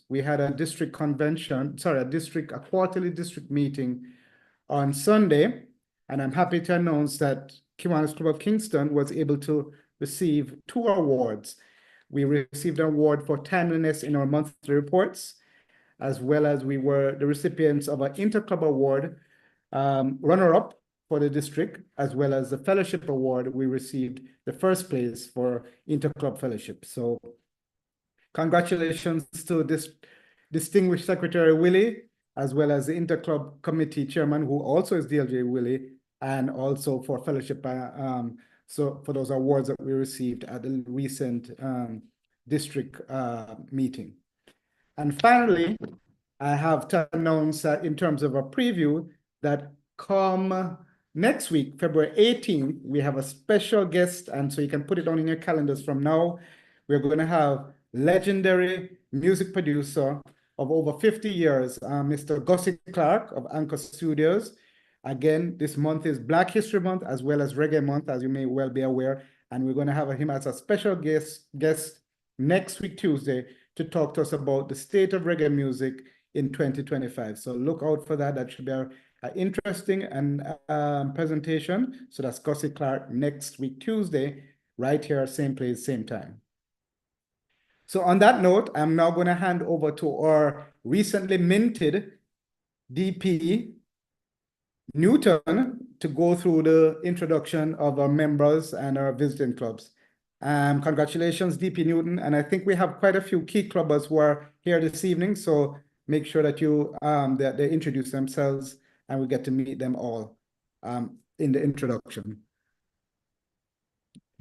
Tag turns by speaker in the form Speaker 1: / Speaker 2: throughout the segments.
Speaker 1: We had a district convention, a quarterly district meeting on Sunday, and I'm happy to announce that Kiwanis Club of Kingston was able to receive 2 awards. We received an award for timeliness in our monthly reports, as well as we were the recipients of an Interclub Award, runner-up for the district, as well as the Fellowship Award. We received the first place for Interclub Fellowship. So congratulations to this distinguished Secretary Willie, as well as the Interclub Committee Chairman, who also is DLJ Willie, and also for Fellowship, so for those awards that we received at the recent district meeting. And finally, I have to announce that in terms of a preview, that come next week, February 18th, we have a special guest, and so you can put it on in your calendars from now. We're going to have legendary music producer of over 50 years, Mr. Gussie Clark of Anchor Studios. Again, this month is Black History Month as well as Reggae Month, as you may well be aware, and we're going to have him as a special guest next week, Tuesday, to talk to us about the state of reggae music in 2025. So look out for that. That should be an interesting and presentation. So that's Gussie Clark next week, Tuesday, right here, same place, same time. So on that note, I'm now going to hand over to our recently minted DP, Newton, to go through the introduction of our members and our visiting clubs. Congratulations, DP Newton. And I think we have quite a few key clubbers who are here this evening. So make sure that you that they introduce themselves and we get to meet them all in the introduction.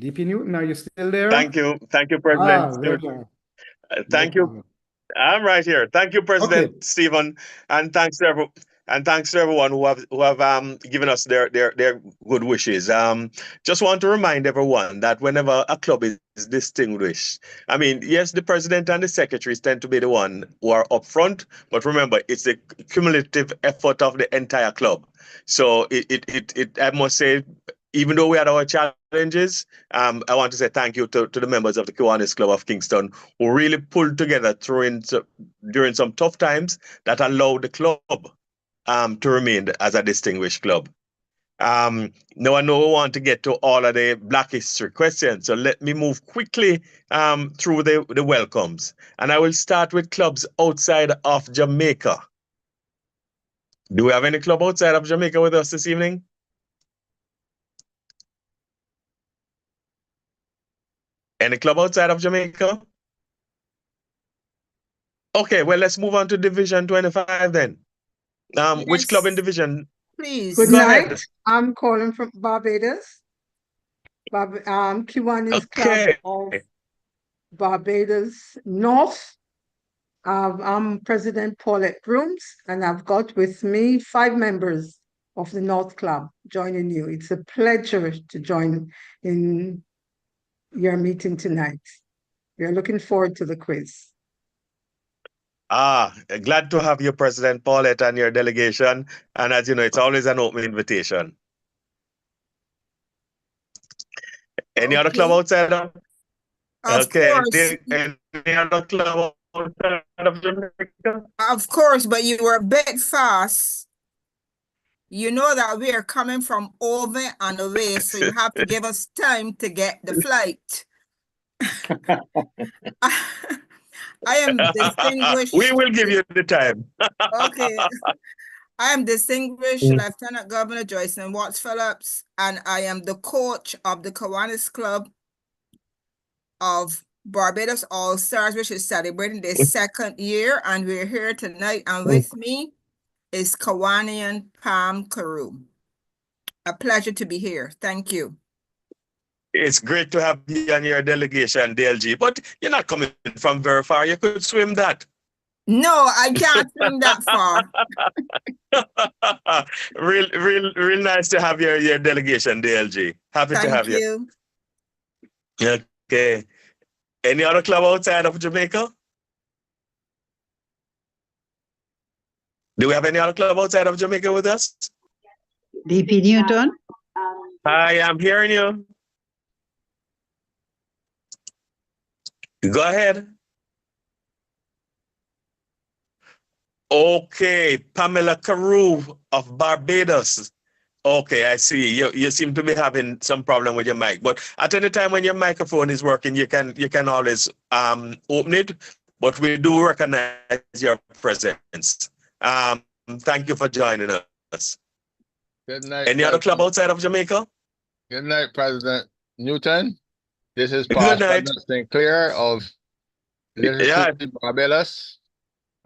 Speaker 1: DP Newton, are you still there?
Speaker 2: Thank you, President Stewart. Thank you. I'm right here. Thank you, President Stephen, and thanks to everyone who have given us their good wishes. Just want to remind everyone that whenever a club is distinguished, I mean, yes, the president and the secretaries tend to be the one who are up front, but remember, it's the cumulative effort of the entire club. So it I must say, even though we had our challenges, I want to say thank you to the members of the Kiwanis Club of Kingston who really pulled together during some tough times that allowed the club to remain as a distinguished club. Now I know we want to get to all of the Black History questions, so let me move quickly through the welcomes. And I will start with clubs outside of Jamaica. Do we have any club outside of Jamaica with us this evening? Any club outside of Jamaica? Okay, well, let's move on to Division 25 then.
Speaker 3: Yes,
Speaker 2: which club in Division?
Speaker 3: Please.
Speaker 4: Good
Speaker 2: Go
Speaker 4: night.
Speaker 2: ahead.
Speaker 4: I'm calling from Barbados. Kiwanis Club of Barbados North. I'm President Paulette Brooms, and I've got with me 5 members of the North Club joining you. It's a pleasure to join in your meeting tonight. We're looking forward to the quiz.
Speaker 2: Glad to have you, President Paulette, and your delegation. And as you know, it's always an open invitation. Any other club outside of?
Speaker 3: Of course.
Speaker 2: Any other club outside of Jamaica?
Speaker 3: Of course, but you were a bit fast. You know that we are coming from over and away, so you have to give us time to get the flight. I am distinguished.
Speaker 2: We will give you the time.
Speaker 3: Okay. I am distinguished Lieutenant Governor Joycelyn Watts Phillips, and I am the coach of the Kiwanis Club of Barbados All Stars, which is celebrating their 2nd year, and we're here tonight. And with me is Kawanian Palm Karu. A pleasure to be here. Thank you.
Speaker 2: It's great to have you and your delegation, DLG, but you're not coming from very far. You could swim that.
Speaker 3: No, I can't swim that far.
Speaker 2: real nice to have your delegation, DLG. Happy to have you. Okay. Any other club outside of Jamaica? Do we have any other club outside of Jamaica with us?
Speaker 5: DP Newton.
Speaker 2: Hi, I'm hearing you. Go ahead. Okay, Pamela Carew of Barbados. Okay, I see. You seem to be having some problem with your mic, but at any time when your microphone is working, you can always open it. But we do recognize your presence. Thank you for joining us.
Speaker 6: Good night.
Speaker 2: Any other club outside of Jamaica?
Speaker 6: Good night, President Newton. This is
Speaker 2: Good
Speaker 6: Pastor
Speaker 2: night.
Speaker 6: Sinclair of Little
Speaker 2: Yeah.
Speaker 6: City, Barbados.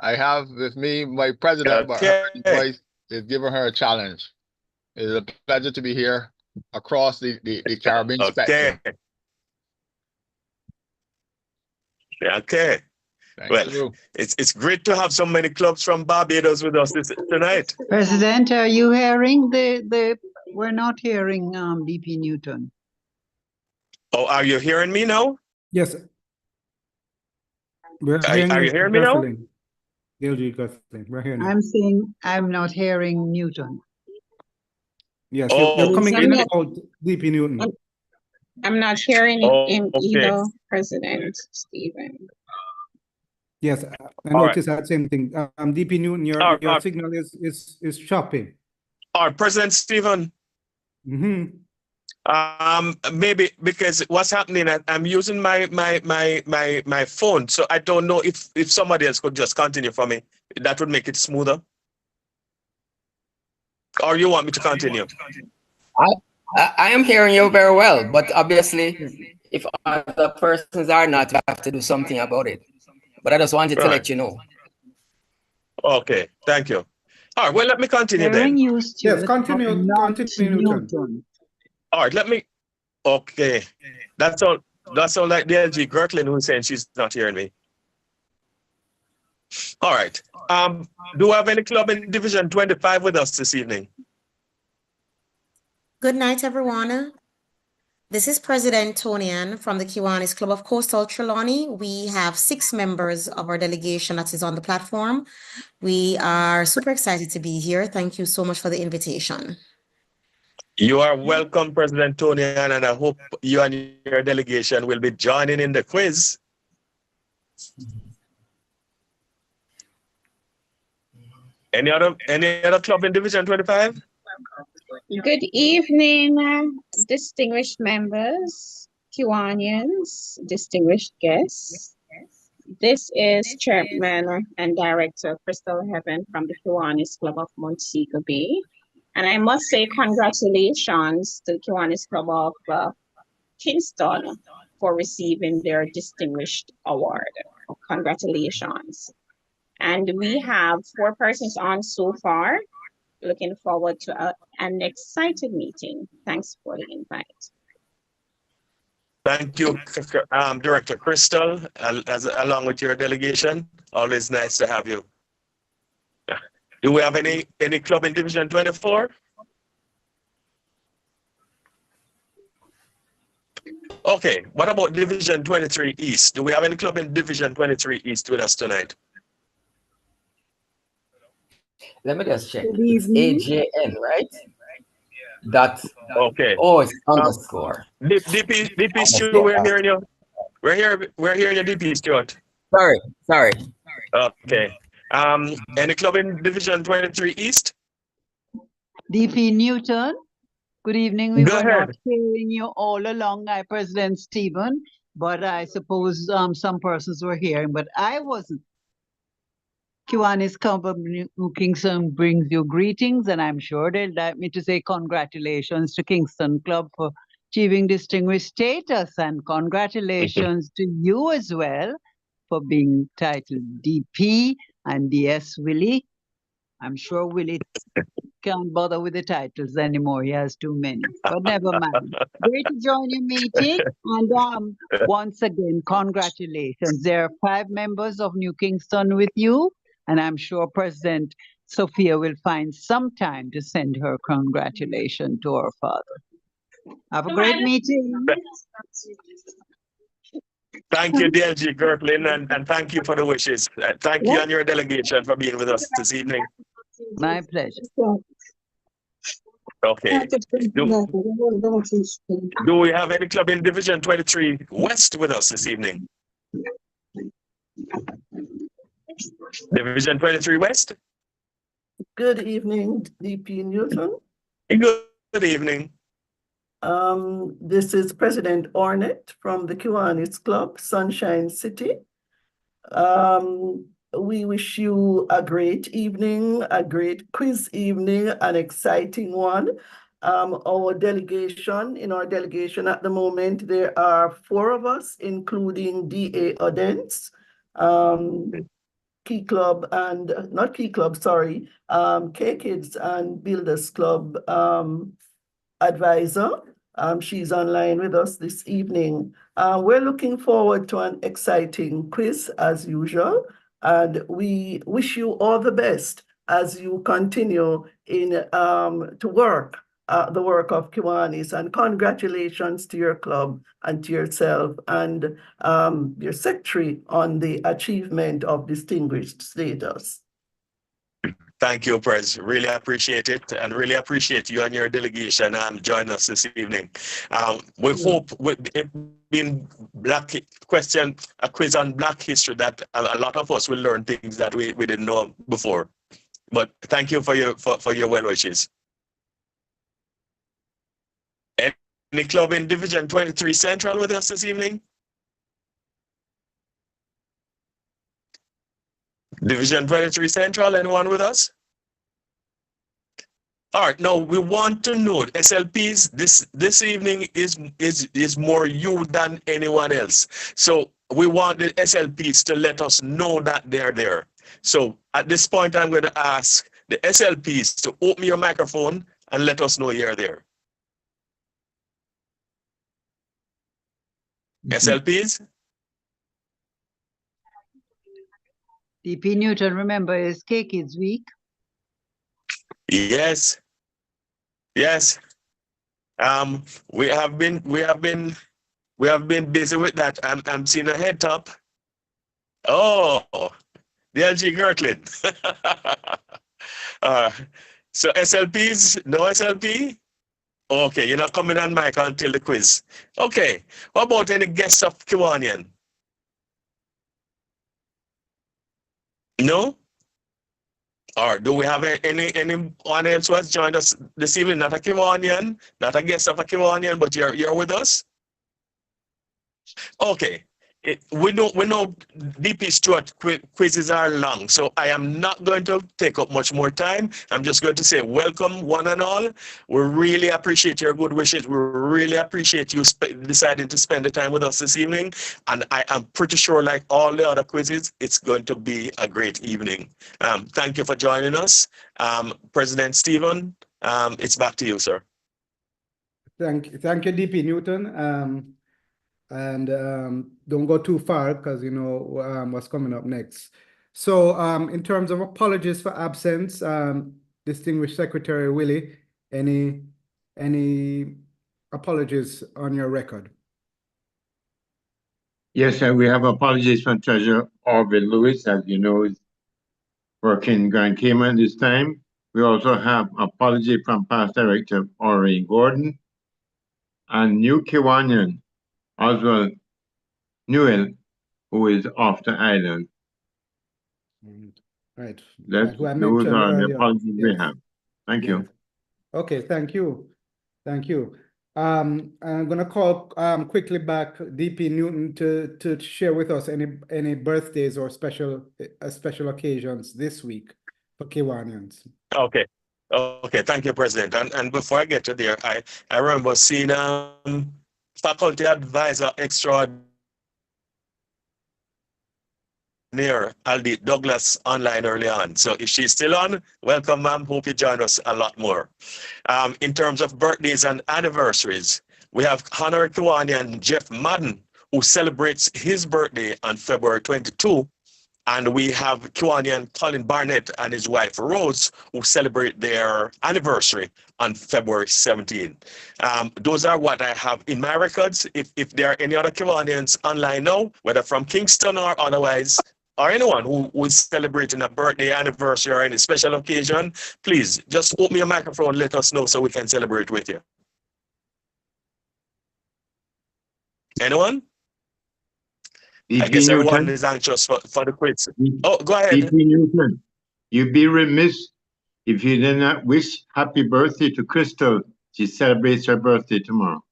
Speaker 6: I have with me my president, but
Speaker 2: Okay.
Speaker 6: her voice is giving her a challenge. It is a pleasure to be here across the Caribbean spectrum.
Speaker 2: Okay.
Speaker 6: Thank you.
Speaker 2: It's great to have so many clubs from Barbados with us tonight.
Speaker 5: President, are you hearing we're not hearing DP Newton.
Speaker 2: Oh, are you hearing me now?
Speaker 1: Yes. We're
Speaker 2: Are you hearing me now?
Speaker 1: DLG Gosling. We're hearing you.
Speaker 5: I'm saying I'm not hearing Newton.
Speaker 1: Yes,
Speaker 2: Oh,
Speaker 1: you're coming in and
Speaker 7: okay.
Speaker 1: out, DP Newton.
Speaker 7: I'm not hearing him
Speaker 2: okay.
Speaker 7: either, President Stephen.
Speaker 1: Yes, I
Speaker 2: All
Speaker 1: noticed that same thing. DP Newton, your signal is choppy.
Speaker 2: All right, President Stephen.
Speaker 1: Mm-hmm.
Speaker 2: Maybe because what's happening, I'm using my phone, so I don't know if somebody else could just continue for me. That would make it smoother. Or you want me to continue?
Speaker 8: I am hearing you very well, but obviously, if other persons are not, we have to do something about it. But I just wanted to let you know.
Speaker 2: Okay, thank you. All right, well, let me continue
Speaker 5: Hearing
Speaker 2: then.
Speaker 5: you, Stewart,
Speaker 1: Yes, continue,
Speaker 5: not
Speaker 1: continue, Newton.
Speaker 2: All right, let me. Okay, that's all like the LG Gertlin who's saying she's not hearing me. All right. Do we have any club in Division 25 with us this evening?
Speaker 9: Good night, everyone. This is President Tonian from the Kiwanis Club of Coastal Trelawney. We have 6 members of our delegation that is on the platform. We are super excited to be here. Thank you so much for the invitation.
Speaker 2: You are welcome, President Tonian, and I hope you and your delegation will be joining in the quiz. Any other club in Division 25?
Speaker 7: Good evening, distinguished members, Kiwanians, distinguished guests. This is Chairman and Director Crystal Heaven from the Kiwanis Club of Montego Bay. And I must say congratulations to the Kiwanis Club of Kingston for receiving their distinguished award. Congratulations. And we have 4 persons on so far. Looking forward to an exciting meeting. Thanks for the invite.
Speaker 2: Thank you, Director Crystal, along with your delegation. Always nice to have you. Do we have any club in Division 24? Okay, what about Division 23 East? Do we have any club in Division 23 East with us tonight?
Speaker 8: Let me just check. It's AJN, right? That's
Speaker 2: okay.
Speaker 8: Oh, it's underscore.
Speaker 2: DP Stewart, we're hearing you. We're hearing you, DP Stewart.
Speaker 8: Sorry.
Speaker 2: Okay. Any club in Division 23 East?
Speaker 5: DP Newton, good evening. We
Speaker 2: Go
Speaker 5: were
Speaker 2: ahead.
Speaker 5: not hearing you all along, President Stephen, but I suppose some persons were hearing, but I wasn't. Kiwanis Club of New Kingston brings you greetings, and I'm sure they'd like me to say congratulations to Kingston Club for achieving distinguished status, and congratulations to you as well for being titled DP and DS Willie. I'm sure Willie can't bother with the titles anymore. He has too many, but never mind. Great to join your meeting, and once again, congratulations. There are 5 members of New Kingston with you, and I'm sure President Sophia will find some time to send her congratulations to her father. Have a great meeting.
Speaker 2: Thank you, DLG Gertlin, and thank you for the wishes. Thank you and your delegation for being with us this evening.
Speaker 5: My pleasure.
Speaker 2: Okay. Do we have any club in Division 23 West with us this evening? Division 23 West.
Speaker 10: Good evening, DP Newton.
Speaker 2: Good evening.
Speaker 10: This is President Ornett from the Kiwanis Club, Sunshine City. We wish you a great evening, a great quiz evening, an exciting one. In our delegation at the moment, there are 4 of us, including D.A. Odens, Key Club and, not Key Club, sorry, K-Kids and Builders Club advisor. She's online with us this evening. We're looking forward to an exciting quiz as usual, and we wish you all the best as you continue in to work the work of Kiwanis, and congratulations to your club and to yourself and your secretary on the achievement of distinguished status.
Speaker 2: Thank you, Prez. Really appreciate it, and really appreciate you and your delegation joining us this evening. We hope it being a quiz on Black history, that a lot of us will learn things that we didn't know before. But thank you for your well wishes. Any club in Division 23 Central with us this evening? Division 23 Central, anyone with us? All right, now we want to know SLPs this evening is more you than anyone else. So we want the SLPs to let us know that they're there. So at this point, I'm going to ask the SLPs to open your microphone and let us know you're there. SLPs?
Speaker 5: DP Newton, remember, it's K-Kids Week.
Speaker 2: Yes. Yes. We have been busy with that. I'm seeing a head top. Oh, the LG Gertlin. So SLPs, no SLP? Okay, you're not coming on mic until the quiz. Okay. What about any guests of Kiwanian? No? Or do we have anyone else who has joined us this evening? Not a Kiwanian, not a guest of a Kiwanian, but you're with us? Okay. We know DP Stewart quizzes are long, so I am not going to take up much more time. I'm just going to say welcome, one and all. We really appreciate your good wishes. We really appreciate you deciding to spend the time with us this evening. And I am pretty sure, like all the other quizzes, it's going to be a great evening. Thank you for joining us. President Stephen, it's back to you, sir.
Speaker 1: Thank you, DP Newton. And don't go too far, because you know what's coming up next. So in terms of apologies for absence, distinguished Secretary Willie, any apologies on your record?
Speaker 11: Yes, sir, we have apologies from Treasurer Orville Lewis, as you know, is working in Grand Cayman this time. We also have apology from Past Director Ori Gordon and New Kiwanian Oswald Newell, who is off the island.
Speaker 1: Right.
Speaker 11: Those are the apologies we have. Thank you.
Speaker 1: Okay, thank you. Thank you. I'm going to call quickly back DP Newton to share with us any birthdays or special occasions this week for Kiwanians.
Speaker 2: Okay. Okay, thank you, President. And before I get to there, I remember seeing faculty advisor extraordinaire Aldi Douglas online early on. So if she's still on, welcome, ma'am. Hope you join us a lot more. In terms of birthdays and anniversaries, we have Honorary Kiwanian Jeff Madden, who celebrates his birthday on February 22. And we have Kiwanian Colin Barnett and his wife Rose, who celebrate their anniversary on February 17. Those are what I have in my records. If there are any other Kiwanians online now, whether from Kingston or otherwise, or anyone who is celebrating a birthday, anniversary, or any special occasion, please just open your microphone, let us know so we can celebrate with you. Anyone? I guess everyone is anxious for the quiz. Oh, go ahead.
Speaker 11: DP Newton, you'd be remiss if you did not wish happy birthday to Crystal. She celebrates her birthday tomorrow.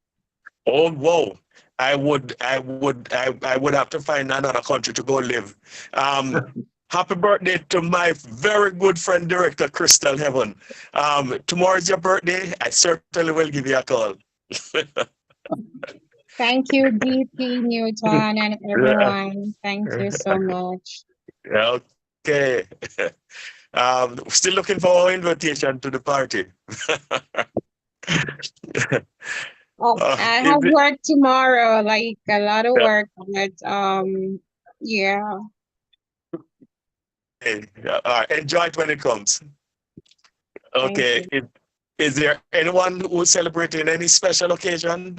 Speaker 2: Oh, whoa. I would have to find another country to go live. Happy birthday to my very good friend, Director Crystal Heaven. Tomorrow is your birthday. I certainly will give you a call.
Speaker 7: Thank you, DP Newton and everyone. Thank you so much.
Speaker 2: Okay. Still looking for our invitation to the party.
Speaker 7: Oh, I have work tomorrow, like a lot of work, but yeah.
Speaker 2: Hey, enjoy it when it comes. Okay. Is there anyone who's celebrating any special occasion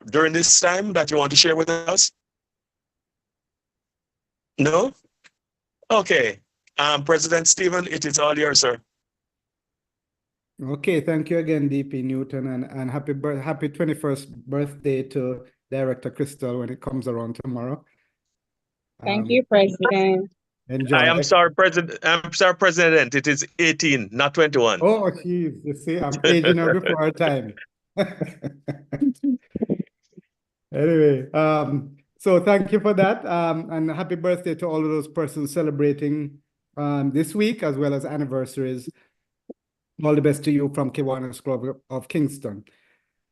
Speaker 2: during this time that you want to share with us? No? Okay. President Stephen, it is all yours, sir.
Speaker 1: Okay, thank you again, DP Newton, and happy 21st birthday to Director Crystal when it comes around tomorrow.
Speaker 7: Thank you, President.
Speaker 1: Enjoy.
Speaker 2: I am sorry, President. It is 18, not 21.
Speaker 1: Oh, geez, you see, I'm aging out before our time. Anyway, so thank you for that, and happy birthday to all of those persons celebrating this week as well as anniversaries. All the best to you from Kiwanis Club of Kingston.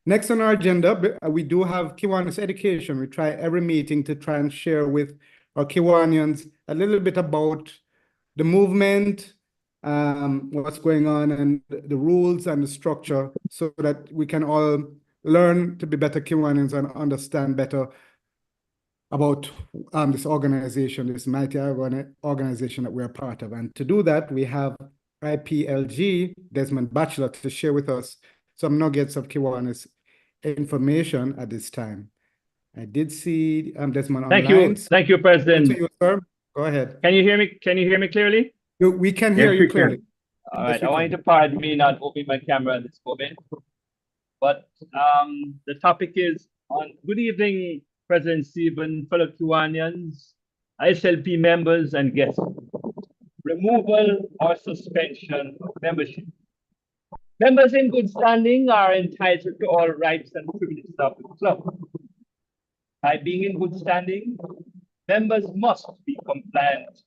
Speaker 1: Next on our agenda, we do have Kiwanis Education. We try every meeting to try and share with our Kiwanians a little bit about the movement, what's going on, and the rules and the structure, so that we can all learn to be better Kiwanians and understand better about this organization, this mighty organization that we're a part of. And to do that, we have IPLG, Desmond Batchelor, to share with us some nuggets of Kiwanis information at this time. I did see Desmond online.
Speaker 12: Thank you, President.
Speaker 1: You, sir. Go ahead.
Speaker 12: Can you hear me? Can you hear me clearly?
Speaker 1: We can hear you clearly.
Speaker 12: All right. I want you to pardon me not opening my camera at this moment. But the topic is on good evening, President Stephen, fellow Kiwanians, ISLP members and guests. Removal or suspension of membership. Members in good standing are entitled to all rights and privileges of the club. By being in good standing, members must be compliant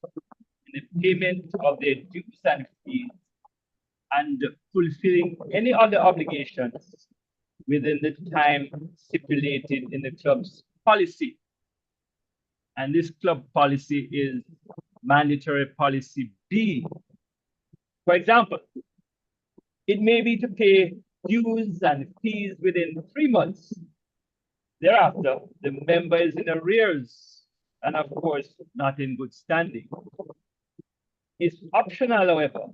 Speaker 12: in the payment of their dues and fees and fulfilling any other obligations within the time stipulated in the club's policy. And this club policy is mandatory policy B. For example, it may be to pay dues and fees within 3 months. Thereafter, the member is in arrears and, of course, not in good standing. It's optional, however,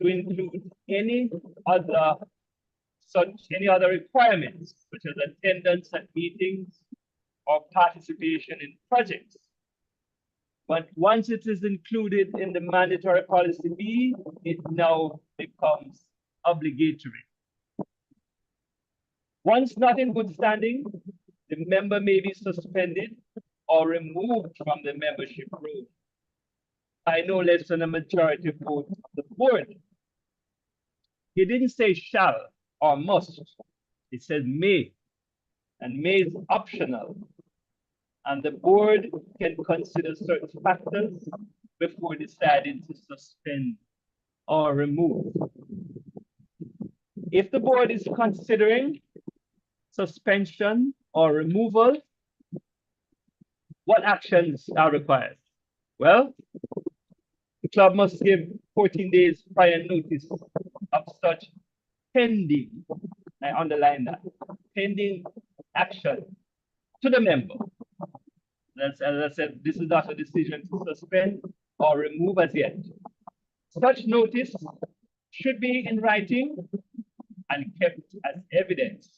Speaker 12: to include any other requirements, such as attendance at meetings or participation in projects. But once it is included in the mandatory policy B, it now becomes obligatory. Once not in good standing, the member may be suspended or removed from the membership roll by no less than a majority vote of the board. He didn't say shall or must. It says may, and may is optional. And the board can consider certain factors before deciding to suspend or remove. If the board is considering suspension or removal, what actions are required? Well, the club must give 14 days prior notice of such pending, I underline that, pending action to the member. As I said, this is not a decision to suspend or remove as yet. Such notice should be in writing and kept as evidence.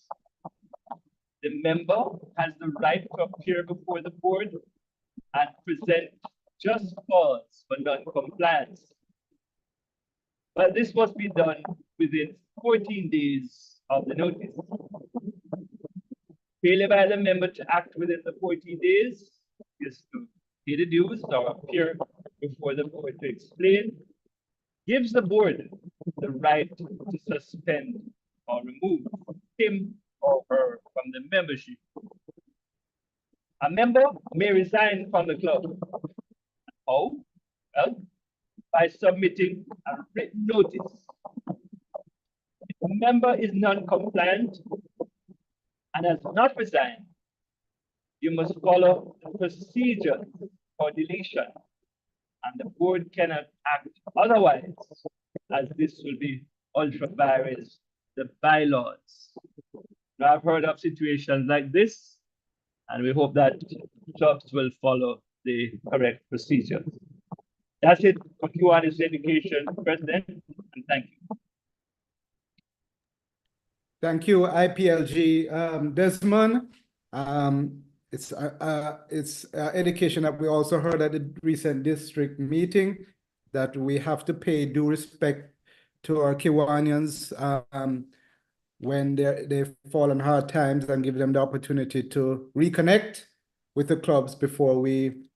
Speaker 12: The member has the right to appear before the board and present just cause for non-compliance. But this must be done within 14 days of the notice. Failure by the member to act within the 14 days is to pay the dues or appear before the board to explain, gives the board the right to suspend or remove him or her from the membership. A member may resign from the club. How? Well, by submitting a written notice. If a member is non-compliant and has not resigned, you must follow the procedure for deletion, and the board cannot act otherwise, as this will be ultra vires the bylaws. Now, I've heard of situations like this, and we hope that clubs will follow the correct procedure. That's it for Kiwanis Education, President, and thank you.
Speaker 1: Thank you, IPLG. Desmond, it's education that we also heard at the recent district meeting that we have to pay due respect to our Kiwanians when they fall on hard times, and give them the opportunity to reconnect with the clubs before we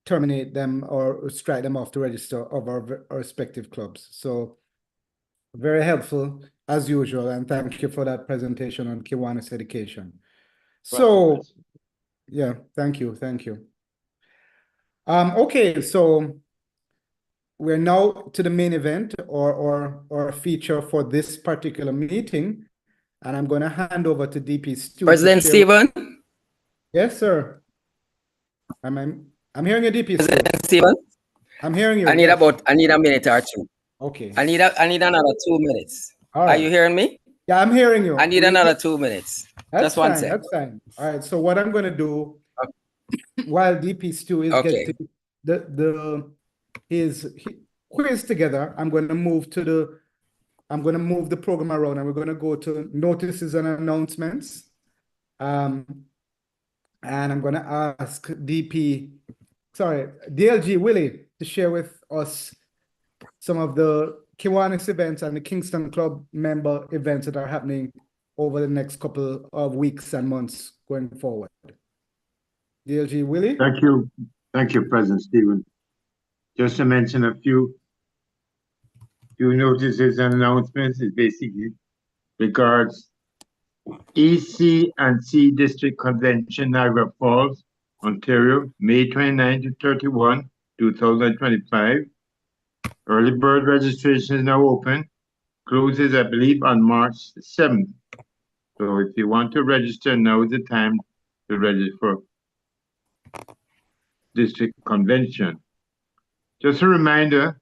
Speaker 1: terminate them or strike them off the register of our respective clubs. So very helpful as usual, and thank you for that presentation on Kiwanis education. So yeah, thank you. Okay, so we're now to the main event or feature for this particular meeting, and I'm going to hand over to DP Stewart.
Speaker 8: President Stephen.
Speaker 1: Yes, sir. I'm hearing you, DP Stewart.
Speaker 8: President Stephen.
Speaker 1: I'm hearing you.
Speaker 8: I need a minute or two.
Speaker 1: Okay.
Speaker 8: I need another 2 minutes.
Speaker 1: All right.
Speaker 8: Are you hearing me?
Speaker 1: Yeah, I'm hearing you.
Speaker 8: I need another 2 minutes.
Speaker 1: That's
Speaker 8: Just one
Speaker 1: fine,
Speaker 8: sec.
Speaker 1: that's fine. All right, so what I'm going to do while DP Stu is getting his quiz together, I'm going to move the program around, and we're going to go to notices and announcements. And I'm going to ask DLG Willie to share with us some of the Kiwanis events and the Kingston Club member events that are happening over the next couple of weeks and months going forward. DLG Willie?
Speaker 11: Thank you. Thank you, President Stephen. Just to mention a few notices and announcements, is basically regards EC and C District Convention, Niagara Falls, Ontario, May 29 to 31, 2025. Early bird registration is now open. Closes, I believe, on March 7th. So if you want to register, now is the time to register for District Convention. Just a reminder,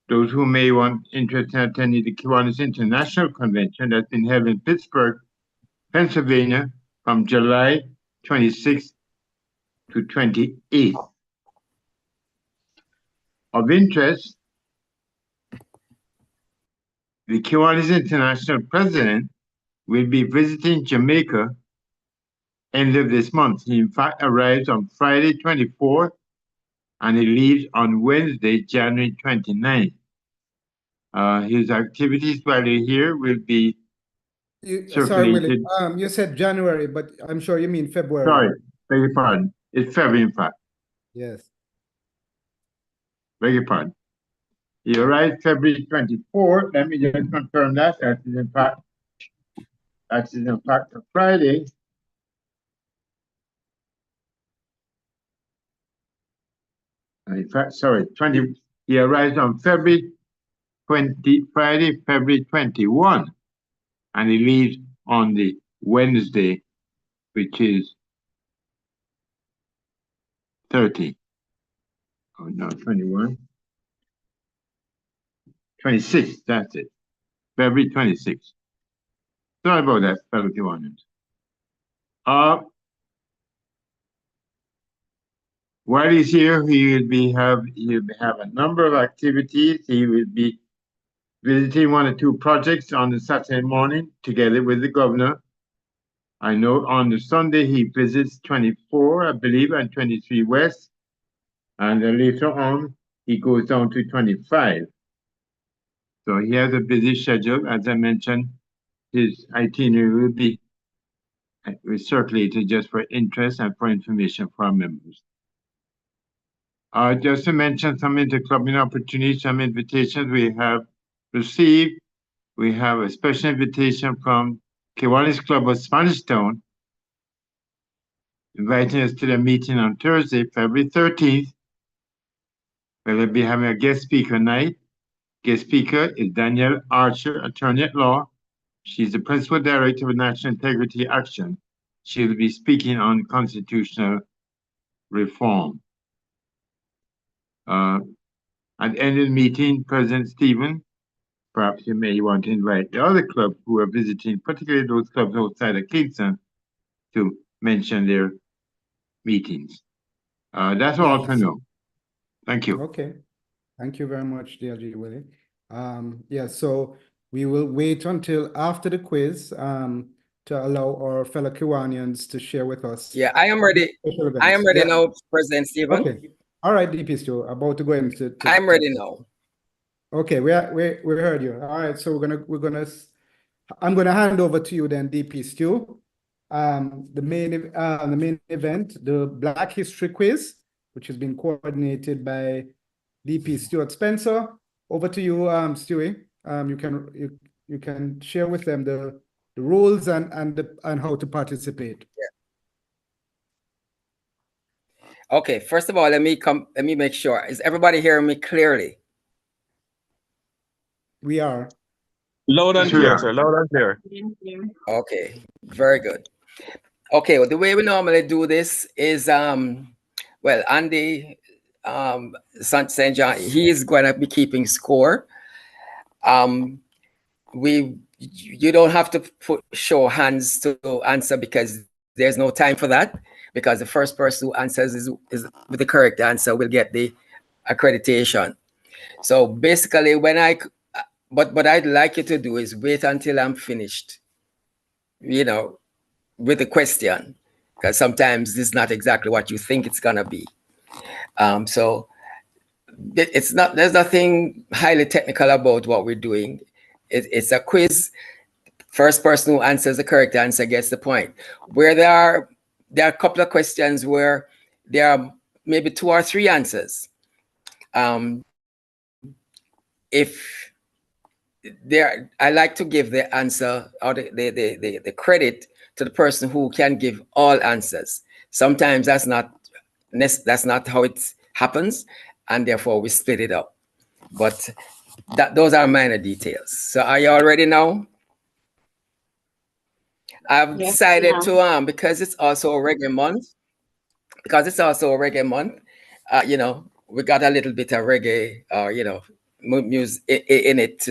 Speaker 11: those who may want interest in attending the Kiwanis International Convention that's been held in Pittsburgh, Pennsylvania from July 26th to 28th. Of interest, the Kiwanis International President will be visiting Jamaica end of this month. He in fact arrives on Friday 24th and he leaves on Wednesday, January 29th. His activities while he's here will be circulated.
Speaker 1: Sorry, Willie. You said January, but I'm sure you mean February.
Speaker 11: Sorry, beg your pardon. It's February, in fact.
Speaker 1: Yes.
Speaker 11: Beg your pardon. He arrived February 24th. Let me just confirm that. That is in fact a Friday. In fact, sorry, he arrives on Friday, February 21, and he leaves on the Wednesday, which is 30. Oh no, 21. 26, that's it. February 26. Sorry about that, fellow Kiwanians. While he's here, he'll have a number of activities. He will be visiting 1 or 2 projects on the Saturday morning together with the governor. I know on the Sunday he visits 24, I believe, and 23 West. And then later on, he goes down to 25. So he has a busy schedule. As I mentioned, his itinerary will be circulated just for interest and for information for our members. Just to mention some interclubbing opportunities, some invitations we have received. We have a special invitation from Kiwanis Club of Spanish Town, inviting us to the meeting on Thursday, February 13th, where they'll be having a guest speaker night. Guest speaker is Danielle Archer, attorney at law. She's the principal director of National Integrity Action. She will be speaking on constitutional reform. At the end of the meeting, President Stephen, perhaps you may want to invite the other clubs who are visiting, particularly those clubs outside of Kingston, to mention their meetings. That's all for now. Thank you.
Speaker 1: Okay. Thank you very much, DLG Willie. Yeah, so we will wait until after the quiz to allow our fellow Kiwanians to share with us.
Speaker 8: Yeah, I am ready. I am ready now, President Stephen.
Speaker 1: Okay. All right, DP Stu, about to go into.
Speaker 8: I'm ready now.
Speaker 1: Okay, we heard you. All right, so I'm gonna hand over to you then, DP Stu. The main event, the Black History Quiz, which has been coordinated by DP Stewart Spencer. Over to you, Stewie. You can share with them the rules and how to participate.
Speaker 8: Yeah. Okay, first of all, let me make sure. Is everybody hearing me clearly?
Speaker 1: We are.
Speaker 2: Loud and clear, sir. Loud and clear.
Speaker 8: Okay, very good. Okay, well, the way we normally do this is, well, Andy St. John, he is going to be keeping score. You don't have to show hands to answer because there's no time for that, because the first person who answers is with the correct answer will get the accreditation. So basically, what I'd like you to do is wait until I'm finished, with the question, because sometimes this is not exactly what you think it's gonna be. So there's nothing highly technical about what we're doing. It's a quiz. First person who answers the correct answer gets the point. Where there are a couple of questions where there are maybe 2 or 3 answers. I like to give the answer or the credit to the person who can give all answers. Sometimes that's not how it happens, and therefore we split it up. But those are minor details. So are you all ready now? I've decided to because it's also a reggae month. We got a little bit of reggae, music in it,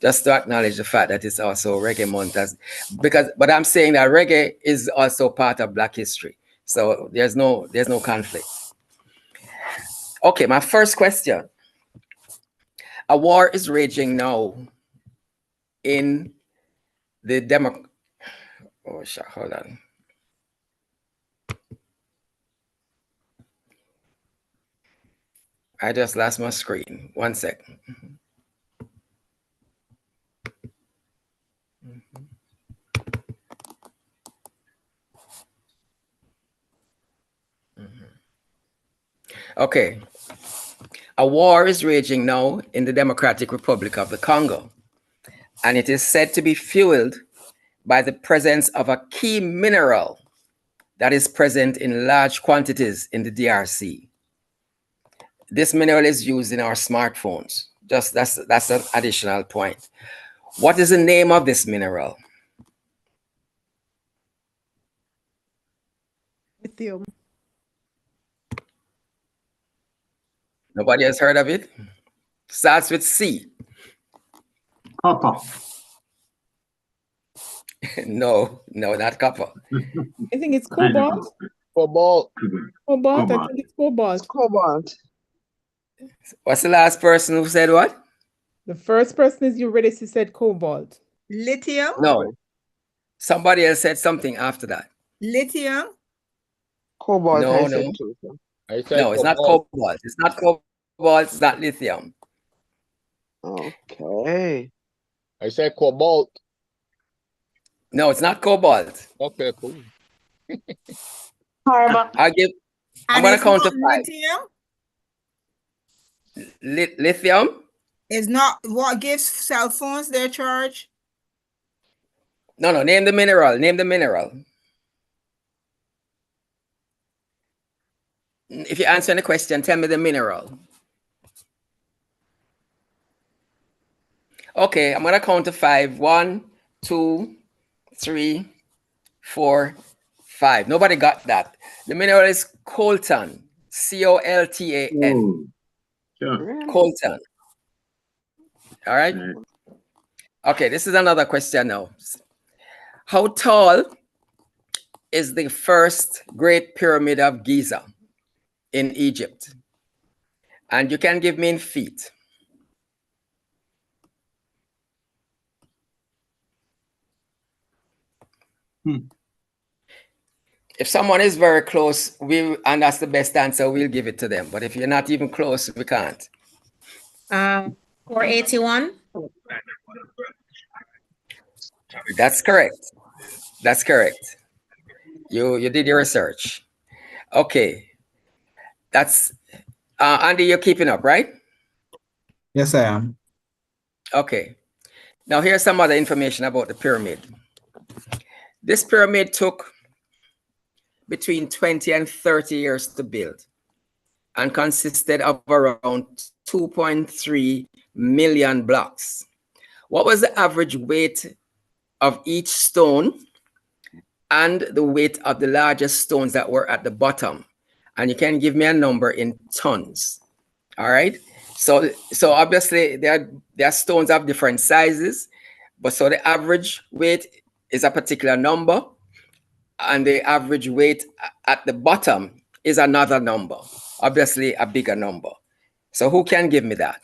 Speaker 8: just to acknowledge the fact that it's also reggae month. But I'm saying that reggae is also part of Black history, so there's no conflict. Okay, my first question. A war is raging now in the hold on. I just lost my screen. 1 second. Okay. A war is raging now in the Democratic Republic of the Congo, and it is said to be fueled by the presence of a key mineral that is present in large quantities in the DRC. This mineral is used in our smartphones. That's an additional point. What is the name of this mineral?
Speaker 13: Lithium.
Speaker 8: Nobody has heard of it? Starts with C.
Speaker 11: Copper.
Speaker 8: No, not copper.
Speaker 13: I think it's cobalt.
Speaker 6: Cobalt.
Speaker 13: Cobalt. I think it's cobalt.
Speaker 14: Cobalt.
Speaker 8: What's the last person who said what?
Speaker 13: The first person is Eurydice who said cobalt.
Speaker 3: Lithium?
Speaker 8: No. Somebody else said something after that.
Speaker 3: Lithium?
Speaker 14: Cobalt.
Speaker 8: No.
Speaker 6: No,
Speaker 8: it's not cobalt. It's not cobalt. It's not lithium.
Speaker 14: Okay.
Speaker 6: I said cobalt.
Speaker 8: No, it's not cobalt.
Speaker 6: Okay, cool.
Speaker 8: I'm gonna count to 5.
Speaker 3: Lithium?
Speaker 8: Lithium?
Speaker 3: Is not what gives cell phones their charge?
Speaker 8: No, name the mineral. Name the mineral. If you answer the question, tell me the mineral. Okay, I'm gonna count to 5. 1, 2, 3, 4, 5. Nobody got that. The mineral is coltan. C-O-L-T-A-N.
Speaker 11: Oh, sure.
Speaker 8: Coltan. All right. Okay, this is another question now. How tall is the first Great Pyramid of Giza in Egypt? And you can give me in feet. If someone is very close, and that's the best answer, we'll give it to them. But if you're not even close, we can't.
Speaker 9: 481.
Speaker 8: That's correct. That's correct. You did your research. Okay. That's Andy, you're keeping up, right?
Speaker 15: Yes, I am.
Speaker 8: Okay. Now here's some other information about the pyramid. This pyramid took between 20 and 30 years to build and consisted of around 2.3 million blocks. What was the average weight of each stone and the weight of the largest stones that were at the bottom? And you can give me a number in tons. All right. So obviously there are stones of different sizes, but so the average weight is a particular number, and the average weight at the bottom is another number, obviously a bigger number. So who can give me that?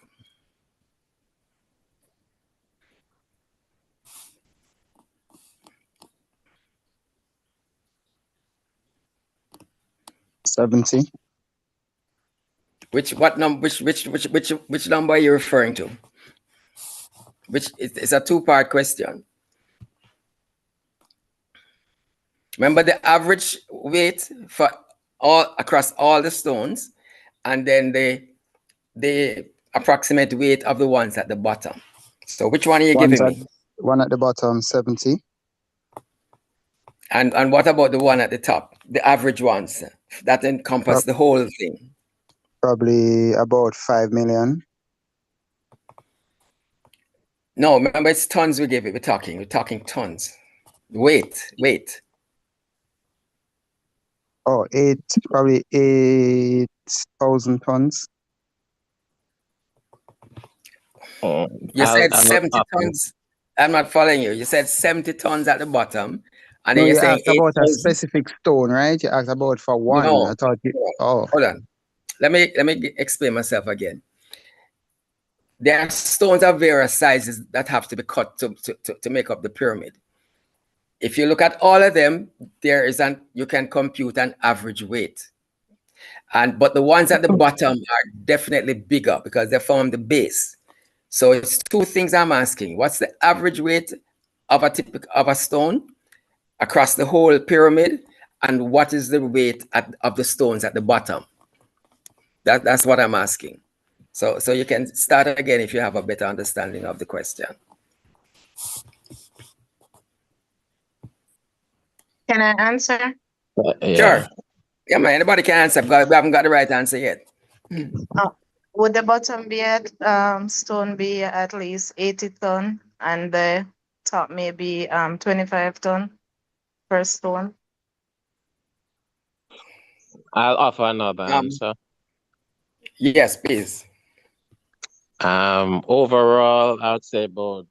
Speaker 15: $70.
Speaker 8: Which number are you referring to? It's a two-part question. Remember the average weight for across all the stones, and then the approximate weight of the ones at the bottom. So which one are you giving me?
Speaker 15: One at the bottom, 70.
Speaker 8: And what about the one at the top? The average ones that encompass the whole thing.
Speaker 15: Probably about 5 million.
Speaker 8: No, remember it's tons we give it. We're talking tons. Weight.
Speaker 15: Oh, probably 8,000 tons.
Speaker 8: You said 70 tons. I'm not following you. You said 70 tons at the bottom, and then you're saying
Speaker 15: asked about
Speaker 8: 8,000.
Speaker 15: a specific stone, right? You asked about for one.
Speaker 8: No.
Speaker 15: I thought
Speaker 8: Hold on. Let me explain myself again. There are stones of various sizes that have to be cut to make up the pyramid. If you look at all of them, you can compute an average weight. But the ones at the bottom are definitely bigger because they form the base. So it's two things I'm asking. What's the average weight of a stone across the whole pyramid? And what is the weight of the stones at the bottom? That's what I'm asking. So you can start again if you have a better understanding of the question.
Speaker 7: Can I answer?
Speaker 8: Sure. Yeah, man, anybody can answer because we haven't got the right answer yet.
Speaker 7: Would the bottom be stone be at least 80 ton and the top maybe 25 ton per stone?
Speaker 16: I'll offer another answer.
Speaker 8: Yes, please.
Speaker 16: Overall, I would say about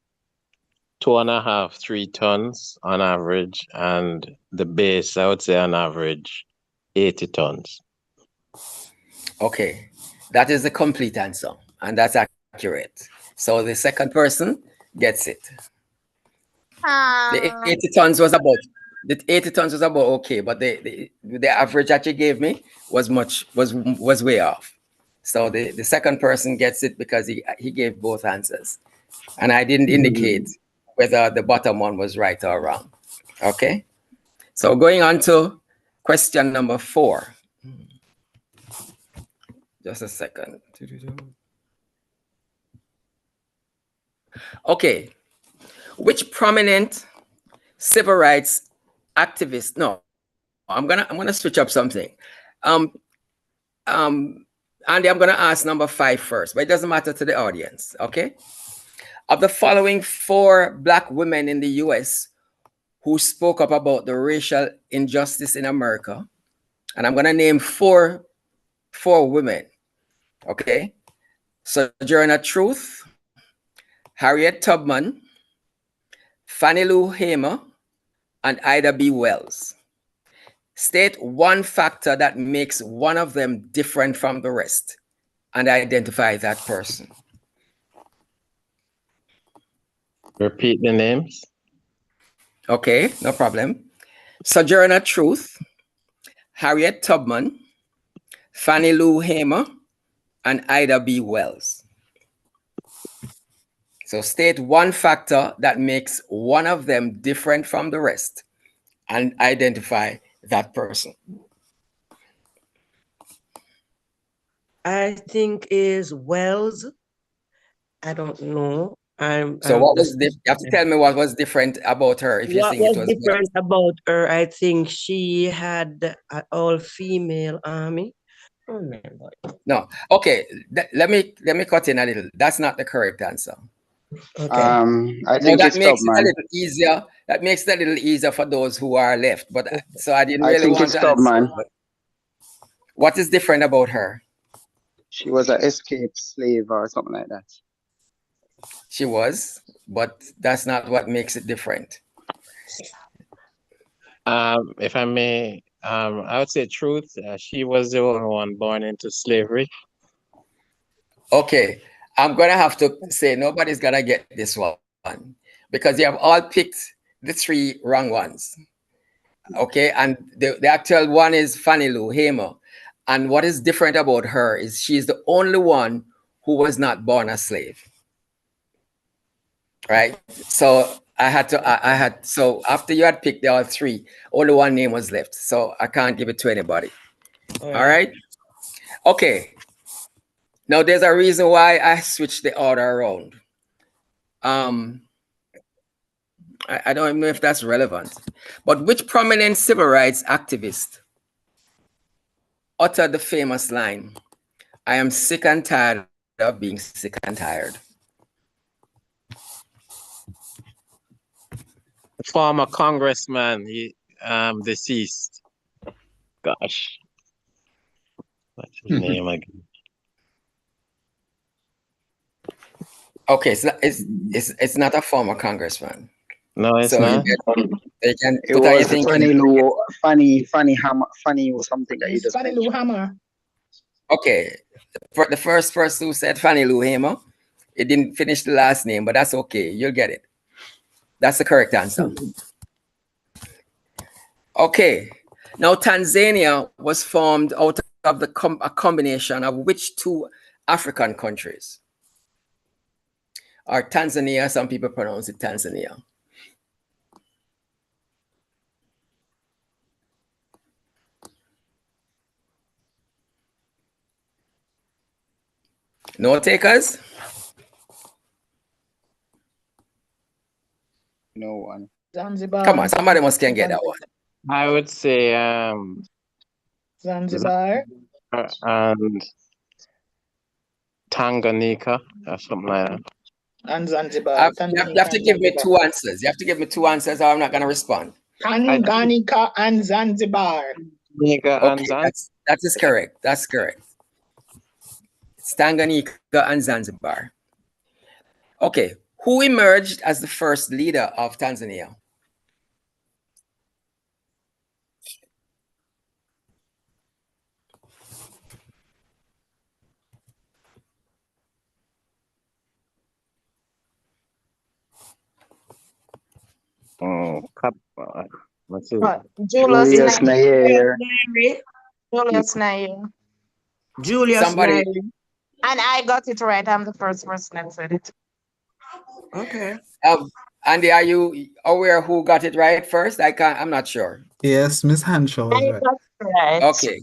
Speaker 16: 2.5, 3 tons on average, and the base, I would say on average 80 tons.
Speaker 8: Okay, that is the complete answer, and that's accurate. So the second person gets it. The 80 tons was about okay, but the average that you gave me was way off. So the second person gets it because he gave both answers, and I didn't indicate whether the bottom one was right or wrong. Okay, so going on to question number 4. Just a second. Okay. Which prominent civil rights activist? No, I'm gonna switch up something. Andy, I'm gonna ask number 5 first, but it doesn't matter to the audience. Okay. Of the following 4 Black women in the U.S. who spoke up about the racial injustice in America, and I'm gonna name four women. Okay. Sojourner Truth, Harriet Tubman, Fannie Lou Hamer, and Ida B. Wells. State one factor that makes one of them different from the rest and identify that person.
Speaker 16: Repeat the names.
Speaker 8: Okay, no problem. Sojourner Truth, Harriet Tubman, Fannie Lou Hamer, and Ida B. Wells. So state one factor that makes one of them different from the rest and identify that person.
Speaker 17: I think is Wells. I don't know.
Speaker 8: So what was you have to tell me what was different about her if you think it was
Speaker 17: different about her? I think she had an all-female army.
Speaker 8: No. Okay. Let me cut in a little. That's not the correct answer.
Speaker 17: Okay.
Speaker 15: I think
Speaker 8: that
Speaker 15: it's
Speaker 8: makes it a
Speaker 15: Tubman.
Speaker 8: little easier. That makes it a little easier for those who are left. But so I didn't really
Speaker 15: think
Speaker 8: want
Speaker 15: it's
Speaker 8: to answer.
Speaker 15: Tubman.
Speaker 8: But what is different about her?
Speaker 15: She was an escaped slave or something like that.
Speaker 8: She was, but that's not what makes it different.
Speaker 16: If I may, I would say Truth. She was the only one born into slavery.
Speaker 8: Okay, I'm gonna have to say nobody's gonna get this one because you have all picked the 3 wrong ones. Okay, and the actual one is Fannie Lou Hamer. And what is different about her is she's the only one who was not born a slave. Right? So so after you had picked all 3, only one name was left. So I can't give it to anybody. All right? Okay. Now there's a reason why I switched the order around. I don't even know if that's relevant. But which prominent civil rights activist uttered the famous line, "I am sick and tired of being sick and tired"?
Speaker 16: Former congressman, he deceased. Gosh, what's his name again?
Speaker 8: Okay, it's not a former congressman.
Speaker 16: No, it's
Speaker 8: so
Speaker 16: not.
Speaker 8: They can
Speaker 15: It
Speaker 8: put are you
Speaker 15: was
Speaker 8: thinking?
Speaker 15: Fannie Hammer, Fannie or something that you just
Speaker 3: Fannie Lou Hamer.
Speaker 8: Okay, the first person who said Fannie Lou Hamer, it didn't finish the last name, but that's okay. You'll get it. That's the correct answer. Okay, now Tanzania was formed out of a combination of which 2 African countries? Or Tanzania, some people pronounce it Tanzania. No takers?
Speaker 15: No one.
Speaker 3: Zanzibar.
Speaker 8: Come on, somebody must can get that one.
Speaker 16: I would say
Speaker 3: Zanzibar
Speaker 16: and Tanganyika or something like that.
Speaker 3: and Zanzibar.
Speaker 8: You have to give me 2 answers. You have to give me 2 answers or I'm not going to respond.
Speaker 3: Tanganyika and Zanzibar.
Speaker 8: Okay, that is correct. That's correct. It's Tanganyika and Zanzibar. Okay, who emerged as the first leader of Tanzania?
Speaker 16: What's it?
Speaker 15: Julius Nyerere.
Speaker 18: Julius Nyerere.
Speaker 17: Julius
Speaker 8: Somebody.
Speaker 17: Nyerere.
Speaker 18: And I got it right. I'm the first person that said it.
Speaker 17: Okay.
Speaker 8: Andy, are you aware who got it right first? I'm not sure.
Speaker 19: Yes, Miss Hanshaw was right.
Speaker 18: That's right.
Speaker 8: Okay.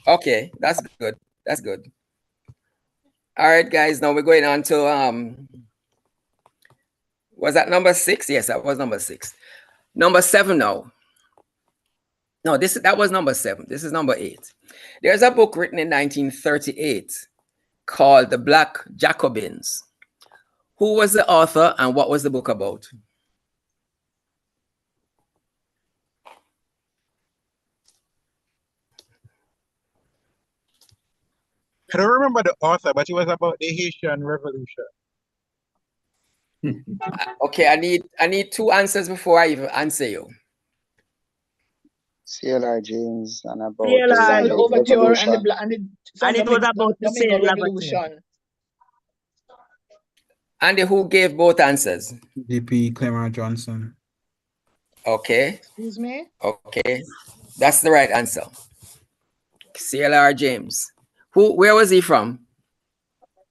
Speaker 8: Okay, that's good. That's good. All right, guys. Now we're going on to Was that number 6? Yes, that was number 6. Number 7 now. No, that was number 7. This is number 8. There's a book written in 1938 called The Black Jacobins. Who was the author and what was the book about?
Speaker 20: I don't remember the author, but it was about the Haitian Revolution.
Speaker 8: Okay, I need 2 answers before I even answer you.
Speaker 15: CLR James and about
Speaker 17: CLR
Speaker 15: the
Speaker 18: Overture and
Speaker 15: revolution.
Speaker 17: and it was about the same
Speaker 18: revolution.
Speaker 8: Andy, who gave both answers?
Speaker 19: DP Clement Johnson.
Speaker 8: Okay.
Speaker 18: Excuse me?
Speaker 8: Okay. That's the right answer. CLR James. Where was he from?